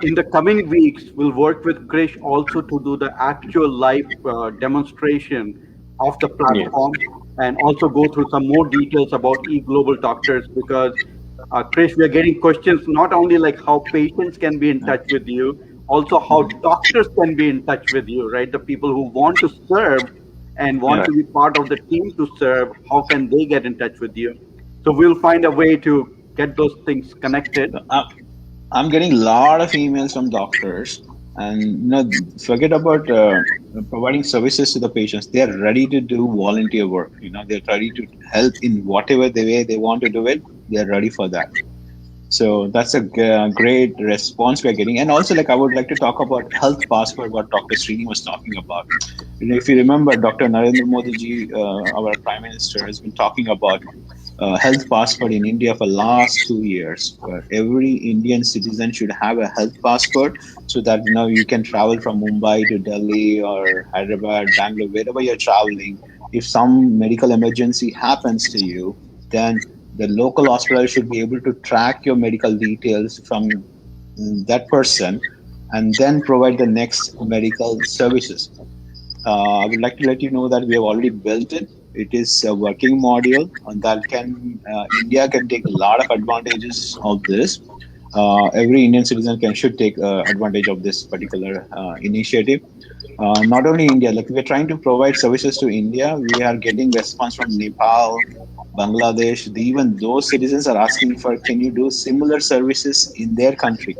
in the coming weeks we'll work with Krish also to do the actual live demonstration of the platform, and also go through some more details about eGlobalDoctors, because Krish, we are getting questions not only like how patients can be in touch with you, also how doctors can be in touch with you, right? The people who want to serve and want to be part of the team to serve, how can they get in touch with you? So we'll find a way to get those things connected. I'm getting a lot of emails from doctors, and forget about providing services to the patients. They are ready to do volunteer work. They're ready to help in whatever the way they want to do it. They're ready for that. So that's a great response we're getting. And also, I would like to talk about Health Passport, what Dr. Srini was talking about. If you remember, Dr. Narendra Modi ji, our Prime Minister, has been talking about Health Passport in India for last 2 years, where every Indian citizen should have a health passport, so that you can travel from Mumbai to Delhi or Hyderabad, Bangalore, wherever you're traveling. If some medical emergency happens to you, then The local hospital should be able to track your medical details from that person and then provide the next medical services. I would like to let you know that we have already built it. It is a working module and that can India can take a lot of advantages of this. Every Indian citizen should take advantage of this particular initiative. Not only India, like we're trying to provide services to India, we are getting response from Nepal, Bangladesh. Even those citizens are asking for, can you do similar services in their country?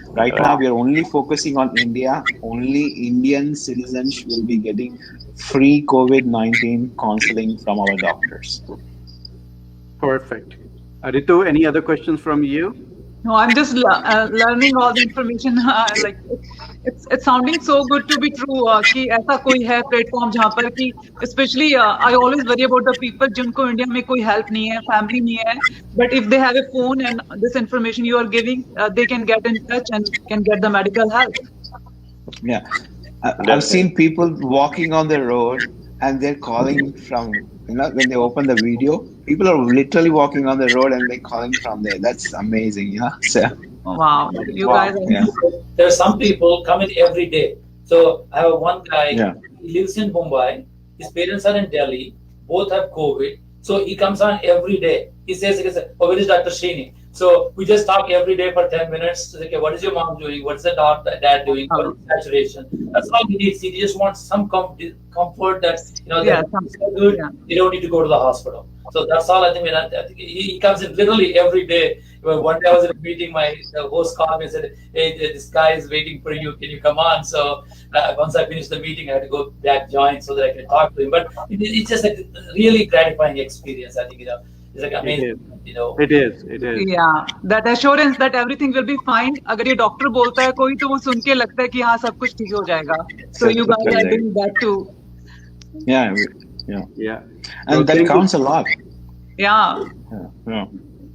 Right now, we are only focusing on India. Only Indian citizens will be getting free COVID-19 counseling from our doctors. Perfect. Ritu, any other questions from you? No, I'm just learning all the information. Like it's sounding so good to be true. कि ऐसा कोई है platform जहाँ पर कि especially I always worry about the people जिनको India में कोई help नहीं है, family नहीं है. But if they have a phone and this information you are giving, they can get in touch and can get the medical help. Yeah, I've seen people walking on the road and they're calling from, when they open the video, people are literally walking on the road and they're calling from there. That's amazing, So, wow, you guys are... Yeah. There are some people coming every day. So I have one guy, he lives in Mumbai, his parents are in Delhi, both have COVID. So he comes on every day. He says, oh, where is Dr. Srini? So we just talk every day for 10 minutes. Okay, what is your mom doing? What's the dad doing? What is saturation? That's all he needs. He just wants some comfort that, they're so good, they don't need to go to the hospital. So that's all I think. I think he comes in literally every day. One day I was in a meeting, the host called me and said, hey, this guy is waiting for you. Can you come on? So once I finished the meeting, I had to go back join so that I can talk to him. But it's just a really gratifying experience. I think, it's like amazing. It is. Yeah, that assurance that everything will be fine. अगर ये doctor बोलता है कोई तो वो सुन के लगता है कि हाँ सब कुछ ठीक हो जाएगा. So you guys are doing that too. Yeah. And that counts a lot. Yeah.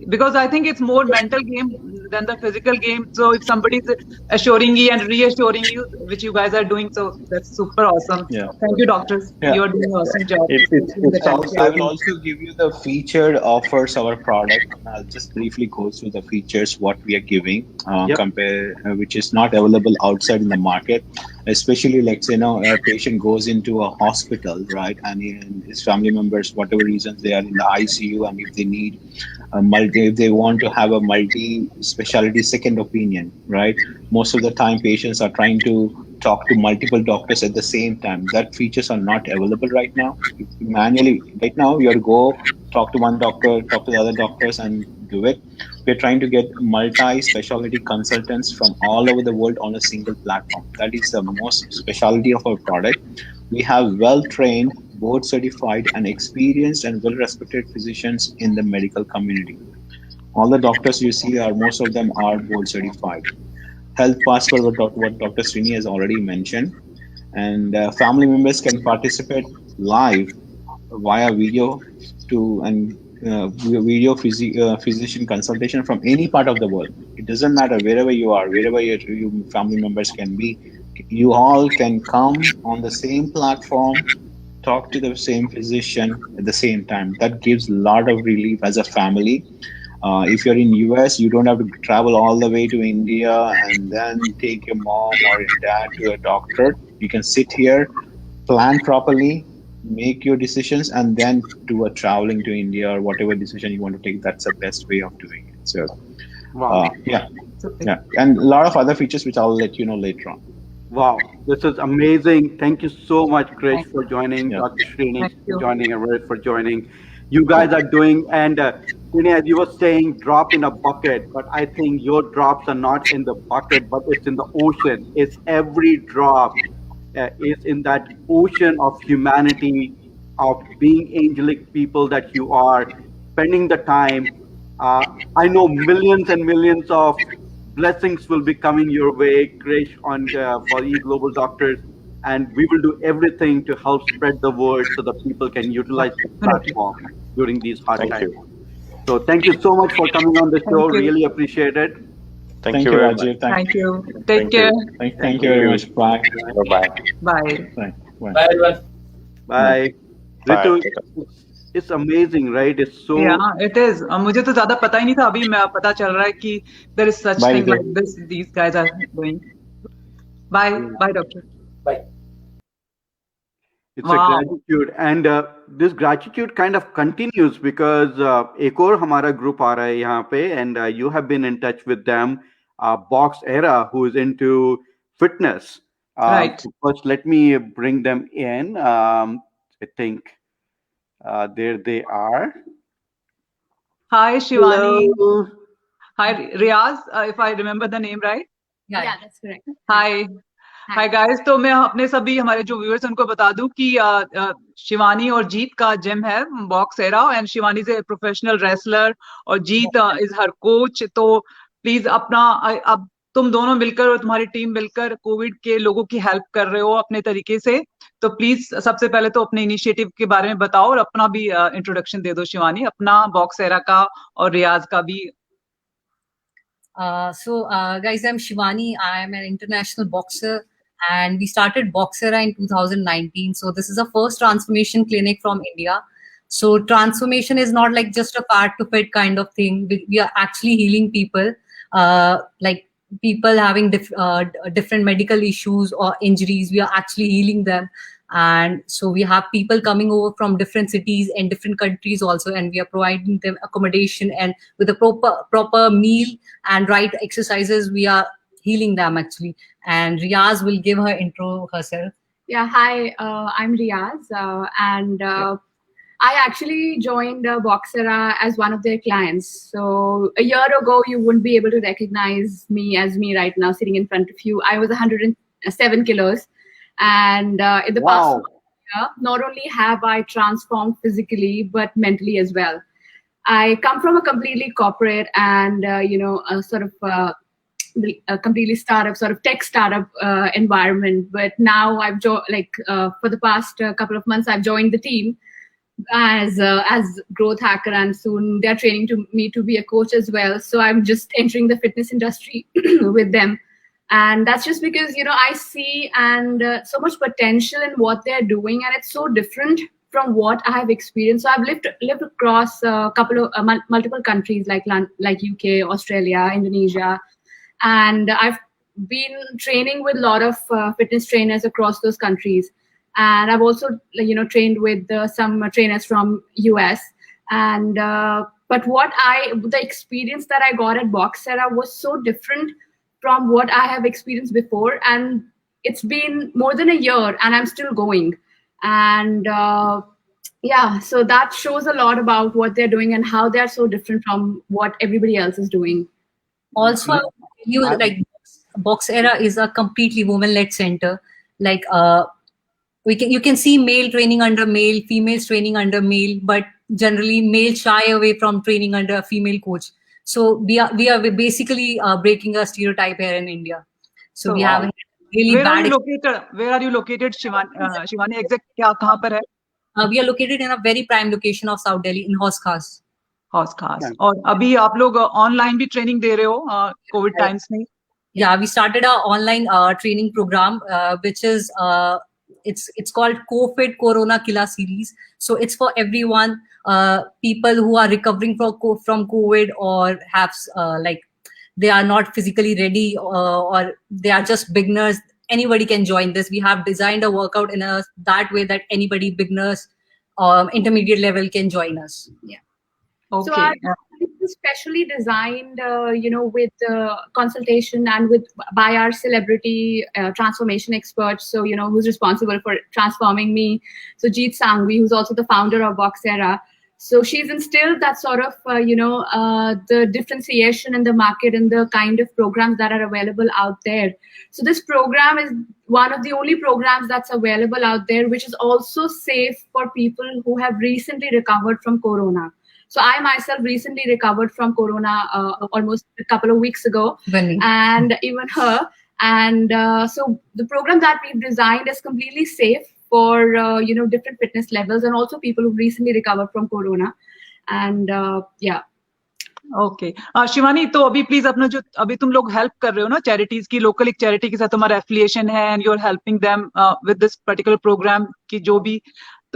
Because I think it's more mental game than the physical game. So if somebody is assuring you and reassuring you, which you guys are doing, so that's super awesome. Yeah. Thank you, doctors. Yeah. You're doing an awesome job. I will also give you the featured offers of our product. I'll just briefly go through the features what we are giving, which is not available outside in the market. Especially, like a patient goes into a hospital, right, and his family members, whatever reasons they are in the ICU, and if they need if they want to have a multi-specialty second opinion, right? Most of the time, patients are trying to talk to multiple doctors at the same time. That features are not available right now. Manually, right now, you have to go talk to one doctor, talk to the other doctors, and do it. We're trying to get multi-specialty consultants from all over the world on a single platform. That is the most specialty of our product. We have well-trained, board-certified, and experienced and well-respected physicians in the medical community. All the doctors you see most of them are board-certified. Health passport, what Dr. Srini has already mentioned, and family members can participate live via video video physician consultation from any part of the world. It doesn't matter wherever you are, wherever your family members can be. You all can come on the same platform, talk to the same physician at the same time. That gives a lot of relief as a family. If you're in US, you don't have to travel all the way to India and then take your mom or your dad to a doctor. You can sit here, plan properly, make your decisions, and then do a traveling to India or whatever decision you want to take. That's the best way of doing it. So, and a lot of other features which I'll let you know later on. Wow, this is amazing. Thank you so much, Krish, for joining, Dr. Srini for joining, and Red for joining. You guys are doing, and Srini, as you were saying, drop in a bucket, but I think your drops are not in the bucket, but it's in the ocean. It's every drop is in that ocean of humanity, of being angelic people that you are, spending the time. I know millions and millions of blessings will be coming your way, Krish, for Eglobaldoctors, and we will do everything to help spread the word so that people can utilize the platform during these hard times. So thank you so much for coming on the show. Really appreciate it. Thank you, Rajiv. Thank you. Take care. Thank you very much. Bye. Bye. Bye, everyone. Bye. Ritu, It's amazing, right? It's so. Yeah, it is. मुझे तो ज़्यादा पता ही नहीं था, अभी मैं पता चल रहा है कि there is such Bye, thing Ritu. like this. These guys are doing. Bye, bye, doctor. Bye. It's a Wow. gratitude, and this gratitude kind of continues because एक और हमारा group आ रहा है यहाँ पे, and you have been in touch with them, Box Era, who is into fitness. Right. So first, let me bring them in. I think there they are. Hi, Shivani. Hello. Hi, Riaz, if I remember the name right. Yeah, that's correct. Hi. Hi guys, तो मैं अपने सभी हमारे जो viewers उनको बता दूं कि शिवानी और जीत का जिम है box era, and Shivani is a professional wrestler और जीत इज हर कोच. तो प्लीज अपना अब तुम दोनों मिलकर और तुम्हारी टीम मिलकर कोविड के लोगों की हेल्प कर रहे हो अपने तरीके से. तो प्लीज सबसे पहले तो अपने इनिशिएटिव के बारे में बताओ और अपना भी इंट्रोडक्शन दे दो शिवानी, अपना बॉक्स एरा का और रियाज का भी. Guys, I'm Shivani. I am an international boxer, and we started Boxera in 2019. So this is the first transformation clinic from India. So transformation is not like just a fat to fit kind of thing. We are actually healing people, like people having different medical issues or injuries. We are actually healing them. And so we have people coming over from different cities and different countries also, and we are providing them accommodation, and with a proper meal and right exercises, we are healing them actually. And Riaz will give her intro herself. Yeah, hi, I'm Riaz, and I actually joined Boxera as one of their clients. So a year ago, you wouldn't be able to recognize me as me right now sitting in front of you. I was 107 kilos. And in the past year, not only have I transformed physically, but mentally as well. I come from a completely corporate and, a sort of a completely startup, sort of tech startup environment. But now I've for the past couple of months, I've joined the team as growth hacker, and soon they're training me to be a coach as well. So I'm just entering the fitness industry with them. And that's just because, I see and so much potential in what they're doing, and it's so different from what I have experienced. So I've lived across a couple of multiple countries like UK, Australia, Indonesia, and I've been training with a lot of fitness trainers across those countries. And I've also, trained with some trainers from US. And but the experience that I got at Boxera was so different from what I have experienced before, and it's been more than a year and I'm still going. And so that shows a lot about what they're doing and how they're so different from what everybody else is doing. Also, Boxera is a completely woman-led center. Like you can see male training under male, females training under male, but generally male shy away from training under a female coach. So we are basically breaking a stereotype here in India. So we have really where bad. Where are you located, Shivani? Exact कहाँ पर है? We are located in a very prime location of South Delhi in Haus Khas. Haus Khas. और अभी आप लोग online भी training दे रहे हो COVID times में? Yeah, we started our online training program, which is it's called COVID Corona Killer Series. So it's for everyone. People who are recovering from COVID or have they are not physically ready or they are just beginners. Anybody can join this. We have designed a workout in that way that anybody, beginners, intermediate level, can join us. Yeah. Okay. So our is specially designed, with consultation and by our celebrity transformation experts. So, who's responsible for transforming me? So Jeet Sangvi, who's also the founder of Boxera. So she's instilled that sort of, the differentiation in the market and the kind of programs that are available out there. So this program is one of the only programs that's available out there, which is also safe for people who have recently recovered from Corona. So I myself recently recovered from Corona almost a couple of weeks ago, and even her. And so the program that we've designed is completely safe for different fitness levels and also people who recently recovered from Corona. And Okay. Shivani, तो अभी please अपना जो अभी तुम लोग help कर रहे हो ना चैरिटीज की, लोकल एक चैरिटी के साथ तुम्हारा एफिलिएशन है and you are helping them with this particular program की जो भी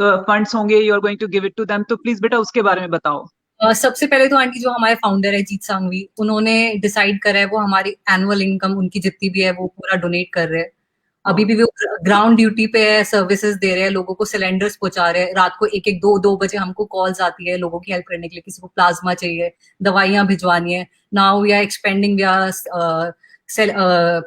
फंड्स होंगे, you are going to give it to them, तो प्लीज बेटा उसके बारे में बताओ। सबसे पहले तो आंटी जो हमारे फाउंडर है जीत सांघवी, उन्होंने डिसाइड करा है वो हमारी एनुअल इनकम उनकी जितनी भी है वो पूरा डोनेट कर रहे हैं। अभी भी वो ग्राउंड ड्यूटी पे है, सर्विसेज दे रहे हैं, लोगों को सिलेंडर्स पहुंचा रहे हैं। रात को 1-1, 2-2 बजे हमको कॉल्स आती है लोगों की हेल्प करने के लिए, किसी को प्लाज्मा चाहिए, दवाइयां भिजवानी है। Now we are expanding, we are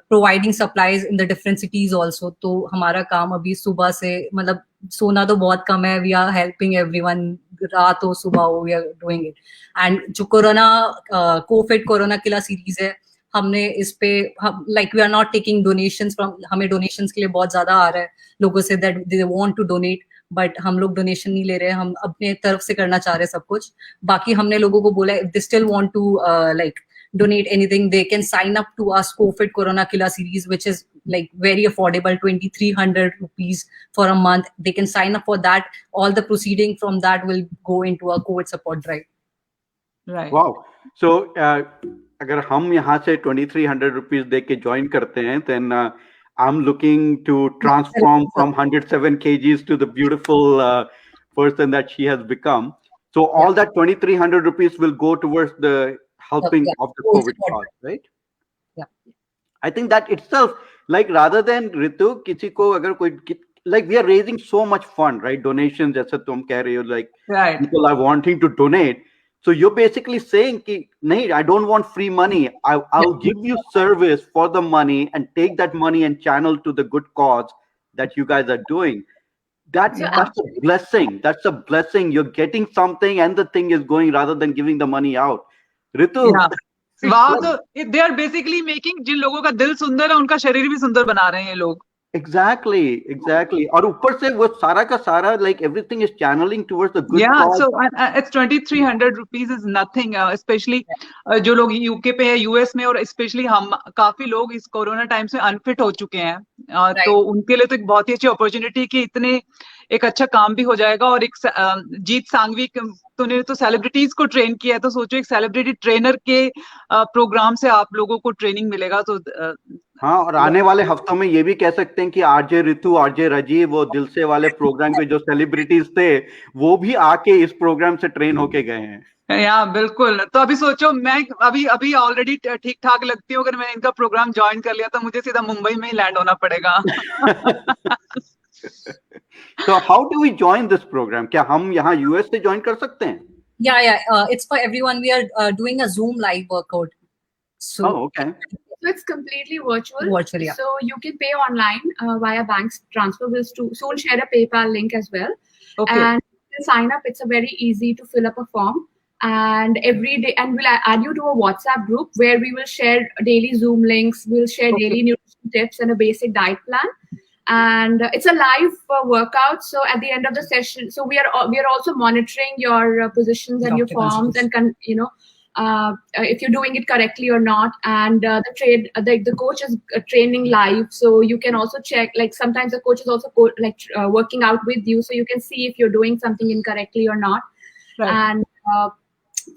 providing supplies in the different cities also. तो हमारा काम अभी सुबह से, मतलब सोना तो बहुत कम है, वी आर हेल्पिंग एवरीवन, रात हो सुबह हो, we are doing it. And जो कोविड कोरोना किलर सीरीज है, हमने इस पे like we are not taking donations from, हमें डोनेशंस के लिए बहुत ज्यादा आ रहा है लोगों से that they want to donate, but हम लोग डोनेशन नहीं ले रहे हैं, हम अपने तरफ से करना चाह रहे हैं सब कुछ। बाकी हमने लोगों को बोला if they still want to like donate anything, they can sign up to us COVID Corona Killer series, which is like very affordable, 2,300 rupees for a month. They can sign up for that. All the proceeding from that will go into a COVID support drive. Right. Wow. So अगर हम यहाँ से 2,300 rupees दे के join करते हैं, then I'm looking to transform from 107 kgs to the beautiful person that she has become. So all that 2,300 rupees will go towards the helping of the COVID cause, right? Yeah. I think that itself, like rather than Ritu, किसी को अगर कोई, like we are raising so much fund, right? Donations, जैसे तुम कह रही हो, like Right. people are wanting to donate. So you're basically saying कि नहीं, I don't want free money. I'll give you service for the money and take that money and channel to the good cause that you guys are doing. That's a blessing. That's a blessing. You're getting something and the thing is going rather than giving the money out. Ritu. वाह, तो they are basically making, जिन लोगों का दिल सुंदर है उनका शरीर भी सुंदर बना रहे हैं ये लोग। Exactly. और ऊपर से वो सारा का सारा, like everything is channeling towards the good cause. So it's 2,300 rupees is nothing, especially जो लोग यूके पे है, यूएस में, और स्पेशली हम काफी लोग इस कोरोना टाइम्स में अनफिट हो चुके हैं, तो उनके लिए तो एक बहुत ही अच्छी अपॉर्चुनिटी कि इतने एक अच्छा काम भी हो जाएगा। और एक जीत सांघवी, तूने तो सेलिब्रिटीज को ट्रेन किया है, तो सोचो एक सेलिब्रिटी ट्रेनर के प्रोग्राम से आप लोगों को ट्रेनिंग मिलेगा। तो हाँ, और आने वाले हफ्तों में ये भी कह सकते हैं कि आरजे ऋतु, आरजे राजीव, वो दिल से वाले प्रोग्राम के जो सेलिब्रिटीज थे वो भी आके इस प्रोग्राम से ट्रेन होके गए हैं। या बिल्कुल। तो अभी सोचो, मैं अभी ऑलरेडी ठीक ठाक लगती हूँ, अगर मैंने इनका प्रोग्राम ज्वाइन कर लिया तो मुझे सीधा मुंबई में ही लैंड होना पड़ेगा। So how do we join this program? क्या हम यहाँ यूएस से ज्वाइन कर सकते हैं? Yeah. It's for everyone. We are doing a Zoom live workout. So, okay. So it's completely virtual. Virtual, yeah. So you can pay online via bank transfer. We'll soon share a PayPal link as well. Okay. And you can sign up. It's a very easy to fill up a form. And every day, and we'll add you to a WhatsApp group where we will share daily Zoom links. We'll share daily nutrition tips and a basic diet plan. And it's a live workout. So at the end of the session, so we are also monitoring your positions and your forms and if you're doing it correctly or not. And the coach is training live, so you can also check. Like sometimes the coach is also working out with you, so you can see if you're doing something incorrectly or not. Right. And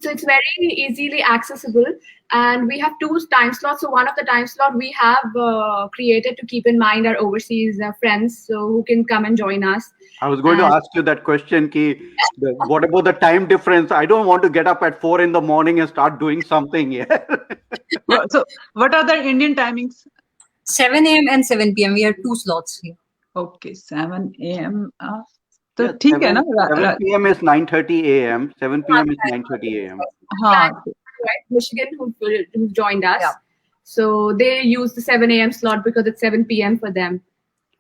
so it's very easily accessible. And we have 2 time slots. So one of the time slot we have created to keep in mind our overseas friends, so who can come and join us. I was going to ask you that question, what about the time difference? I don't want to get up at 4 in the morning and start doing something here. So what are the Indian timings? 7 a.m. and 7 p.m. We have 2 slots here. Okay, 7 a.m. तो ठीक है ना? 7 p.m. is 9:30 a.m. 7 p.m. is 9:30 a.m. हाँ. Right, Michigan who joined us. Yeah. So they use the 7 a.m. slot because it's 7 p.m. for them.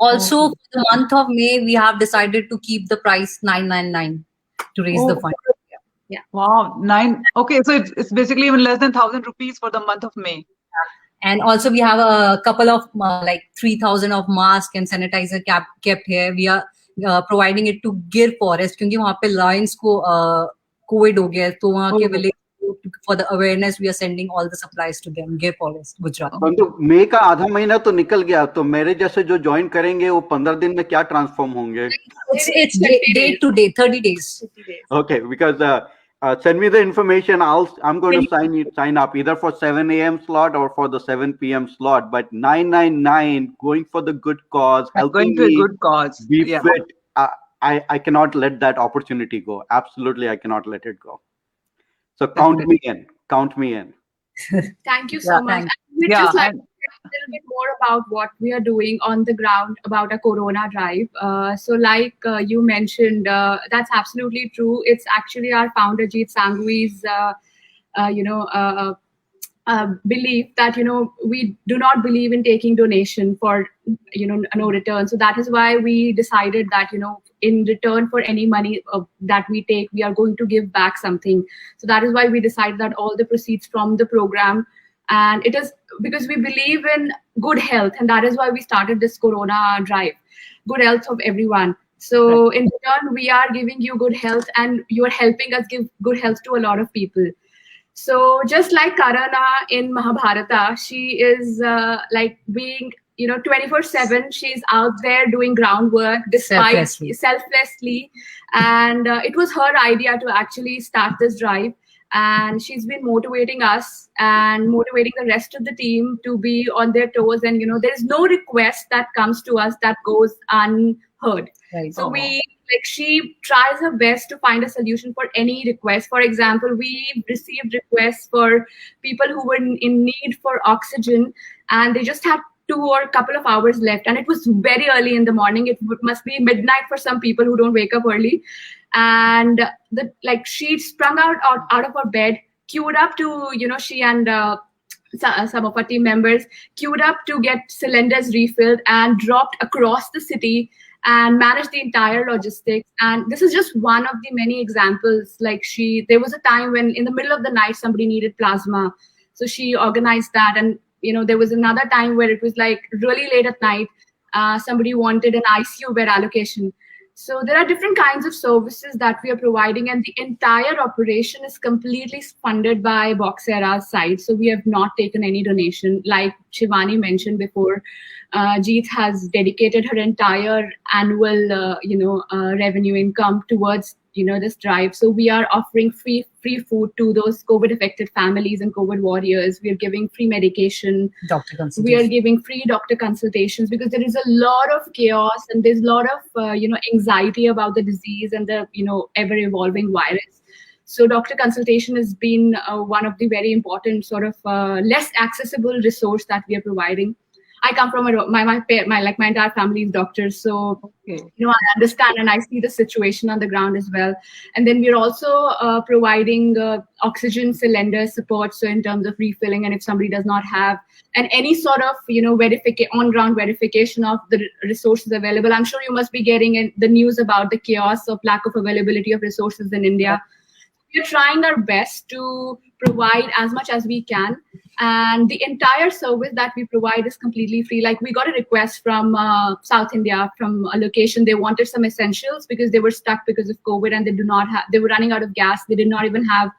Also, for the month of May, we have decided to keep the price $999 to raise the fund. Yeah. Wow, 9. Okay, so it's basically even less than 1,000 rupees for the month of May. And also we have a couple of like 3,000 of mask and sanitizer kept here. We are providing it to Gir Forest क्योंकि वहाँ पे lions को COVID हो गया है, तो वहाँ के village for the awareness we are sending all the supplies to them. Gir Forest, Gujarat. परंतु मई का आधा महीना तो निकल गया, तो मेरे जैसे जो ज्वाइन करेंगे वो 15 दिन में क्या ट्रांसफॉर्म होंगे? It's day to day, 30 days. Okay, because send me the information. I'm going to sign up either for 7 a.m. slot or for the 7 p.m. slot. But 999 going for the good cause, helping going to me a good cause. be fit. I cannot let that opportunity go. Absolutely, I cannot let it go. So count me in. Count me in. Thank you Yeah, so much. thanks. And we'd Yeah, just like and to share a little bit more about what we are doing on the ground about a Corona drive. So, like you mentioned, that's absolutely true. It's actually our founder, Jeet Sanghvi's, uh, you know, uh, belief that we do not believe in taking donation for no return. So that is why we decided that in return for any money that we take, we are going to give back something. So that is why we decided that all the proceeds from the program, and it is because we believe in good health, and that is why we started this Corona drive, good health of everyone. So in return, we are giving you good health, and you are helping us give good health to a lot of people. So just like Karana in Mahabharata, she is like being 24/7. She's out there doing groundwork despite selflessly, and it was her idea to actually start this drive. And she's been motivating us and motivating the rest of the team to be on their toes. And there is no request that comes to us that goes unheard. Right. So she tries her best to find a solution for any request. For example, we received requests for people who were in need for oxygen, and they just had 2 or a couple of hours left, and it was very early in the morning. It must be midnight for some people who don't wake up early. And she sprung out of her bed, queued up to she and some of our team members queued up to get cylinders refilled and dropped across the city and managed the entire logistics. And this is just one of the many examples. There was a time when in the middle of the night somebody needed plasma, so she organized that. And there was another time where it was really late at night, somebody wanted an ICU bed allocation. So there are different kinds of services that we are providing, and the entire operation is completely funded by Boxera's side. So we have not taken any donation. Like Shivani mentioned before, Jeet has dedicated her entire annual, revenue income towards, this drive. So we are offering free food to those COVID-affected families and COVID warriors. We are giving free medication. Doctor consultations. We are giving free doctor consultations because there is a lot of chaos and there's a lot of, anxiety about the disease and the, ever-evolving virus. So doctor consultation has been one of the very important sort of less accessible resource that we are providing. I come from my entire family is doctors, so I understand and I see the situation on the ground as well. And then we're also providing oxygen cylinder support, so in terms of refilling, and if somebody does not have, and any sort of on-ground verification of the resources available. I'm sure you must be getting the news about the chaos of lack of availability of resources in India. We're trying our best to provide as much as we can, and the entire service that we provide is completely free. Like, we got a request from South India, from a location. They wanted some essentials because they were stuck because of COVID, and they were running out of gas. They did not even have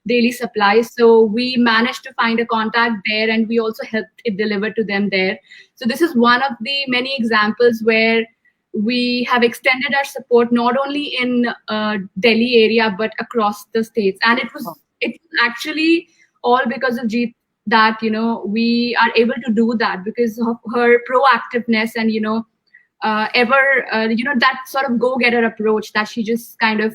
daily supplies. So we managed to find a contact there, and we also helped it deliver to them there. So this is one of the many examples where we have extended our support not only in Delhi area but across the states. And it's actually all because of Jeet that we are able to do that, because of her proactiveness and that sort of go-getter approach that she just kind of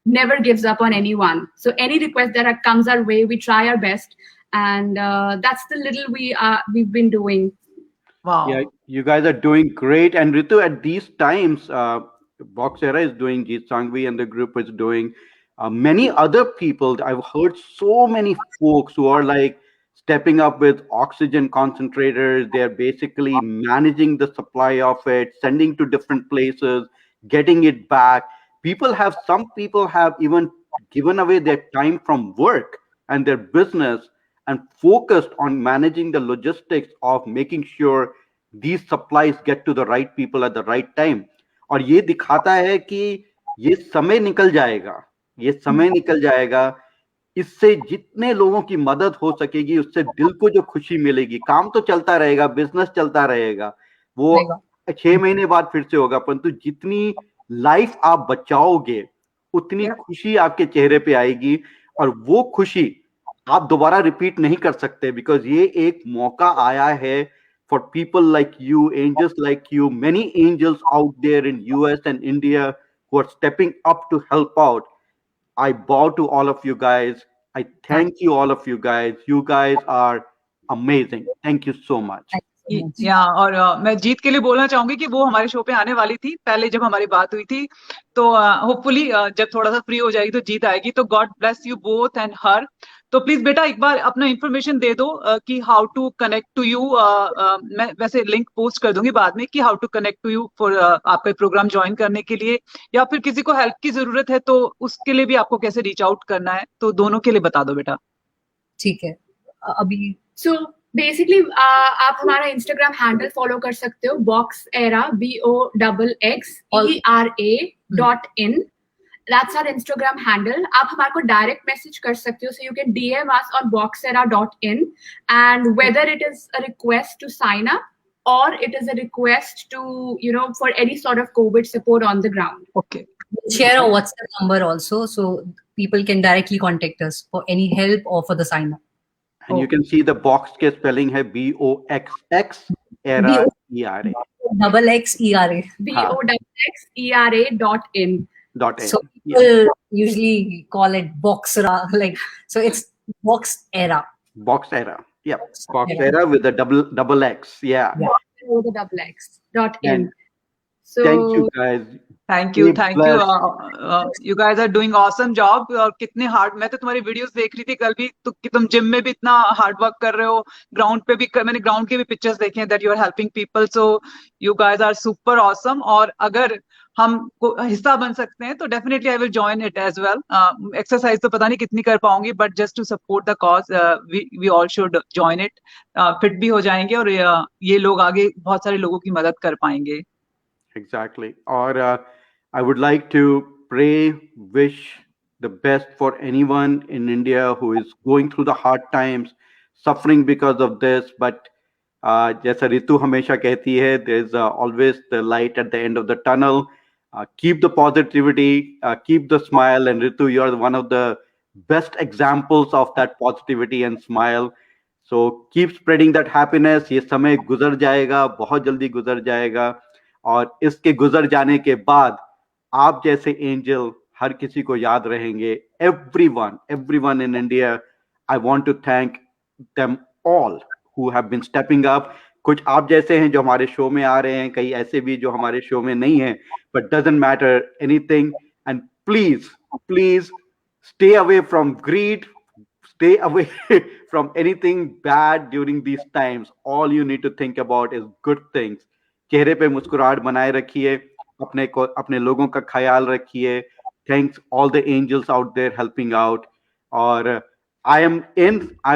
never gives up on anyone. So any request that comes our way, we try our best, and that's the little we've been doing. wow. Yeah, you guys are doing great. And Ritu, at these times, Boxera is doing, Jeet Sanghvi and the group is doing. Many other people, I've heard so many folks who are stepping up with oxygen concentrators. They're basically managing the supply of it, sending to different places, getting it back. Some people have even given away their time from work and their business and focused on managing the logistics of making sure these supplies get to the right people at the right time. और ये दिखाता है कि ये समय निकल जाएगा, ये समय निकल जाएगा, इससे जितने लोगों की मदद हो सकेगी, उससे दिल को जो खुशी मिलेगी. काम तो चलता रहेगा, बिजनेस चलता रहेगा, वो 6 महीने बाद फिर से होगा, परंतु जितनी लाइफ आप बचाओगे उतनी खुशी आपके चेहरे पे आएगी, और वो खुशी आप दोबारा रिपीट नहीं कर सकते, बिकॉज ये एक मौका आया है for people like you, angels like you, many angels out there in US and India who who are stepping up to help out. I bow to all of you guys. I thank you, all of you guys. You guys are amazing. Thank you so much. Thank you so much. या और मैं जीत के लिए बोलना चाहूंगी कि वो हमारे शो पे आने वाली थी पहले जब हमारी बात हुई थी, तो होपफुली जब थोड़ा सा फ्री हो जाएगी तो जीत आएगी. तो God bless you both and her. तो प्लीज बेटा एक बार अपना इन्फॉर्मेशन दे दो कि how to connect to you. मैं वैसे लिंक पोस्ट कर दूंगी बाद में कि how to connect to you for आपका प्रोग्राम ज्वाइन करने के लिए, या फिर किसी को हेल्प की जरूरत है तो उसके लिए भी आपको कैसे रीच आउट करना है. तो दोनों के लिए बता दो बेटा. ठीक है. अभी So basically, आप हमारा इंस्टाग्राम हैंडल फॉलो कर सकते हो, boxera BOXXERA.in. That's our Instagram handle. आप हमारे को डायरेक्ट मैसेज कर सकते हो, so you can DM us on boxera.in, and whether it is a request to sign up or it is a request to, for any sort of COVID support on the ground. Okay. share a WhatsApp number also, so people can directly contact us for any help or for the sign up. And you can see the box के spelling है BOXX ERA. Double X ERA. BOXXERA.in. So people usually call it Boxera, like, so it's Box Era. Box Era. Yep. Box Era with the double X. Yeah. With the double X.in. So Thank you guys. Thank you. Be thank you. You guys are doing awesome job. और कितने hard, मैं तो तुम्हारी videos देख रही थी कल भी, तो कि तुम जिम में भी इतना हार्ड वर्क कर रहे हो, ग्राउंड पे भी मैंने ग्राउंड के भी पिक्चर्स देखे हैं that you are helping people. So you guys are super awesome. और अगर हम हिस्सा बन सकते हैं तो definitely I will join it as well. Exercise तो पता नहीं कितनी कर पाऊंगी, but just to support the cause we all should join it. Fit भी हो जाएंगे और ये लोग आगे बहुत सारे लोगों की मदद कर पाएंगे. Exactly. Or I would like to pray, wish the best for anyone in India who is going through the hard times, suffering because of this. But जैसा रितु हमेशा कहती है, there is always the light at the end of the tunnel. Keep the positivity, keep the smile. And Ritu, you are one of the best examples of that positivity and smile. So keep spreading that happiness. ये समय गुजर जाएगा, बहुत जल्दी गुजर जाएगा. और इसके गुजर जाने के बाद आप जैसे एंजल हर किसी को याद रहेंगे. everyone in India, I want to thank them all who have been stepping up. कुछ आप जैसे हैं जो हमारे शो में आ रहे हैं, कई ऐसे भी जो हमारे शो में नहीं हैं, but doesn't matter anything. And please stay away from greed, stay away from anything bad during these times. All you need to think about is good things. चेहरे पे मुस्कुराहट बनाए रखिए, अपने लोगों का ख्याल रखिए. Thanks all the angels out there helping out. और I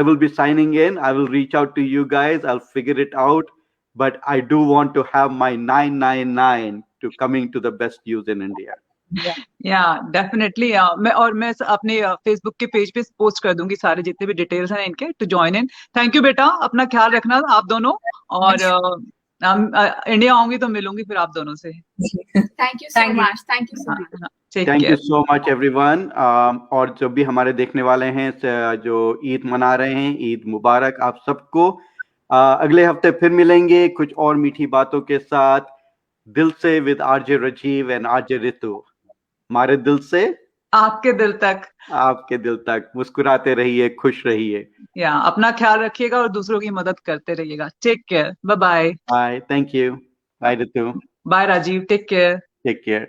will be signing in. I will reach out to you guys. I'll figure it out. But I do want to have my 999 to coming to the best use in India. या definitely. मैं अपने Facebook के page पे post कर दूंगी सारे जितने भी डिटेल्स हैं इनके, to join in. Thank you बेटा, अपना ख्याल रखना आप दोनों. और इंडिया आऊंगी तो मिलूंगी फिर आप दोनों से. thank you so much. Thank you so much. Thank you so much everyone. और जो भी हमारे देखने वाले हैं, जो ईद मना रहे हैं, ईद मुबारक आप सबको. अगले हफ्ते फिर मिलेंगे कुछ और मीठी बातों के साथ. दिल से with RJ Rajiv and RJ Ritu. हमारे दिल से आपके दिल तक. आपके दिल तक. मुस्कुराते रहिए, खुश रहिए. या अपना ख्याल रखिएगा और दूसरों की मदद करते रहिएगा. Take care. Bye bye. Bye. Thank you. Bye Ritu. Bye Rajiv. Take care. Take care.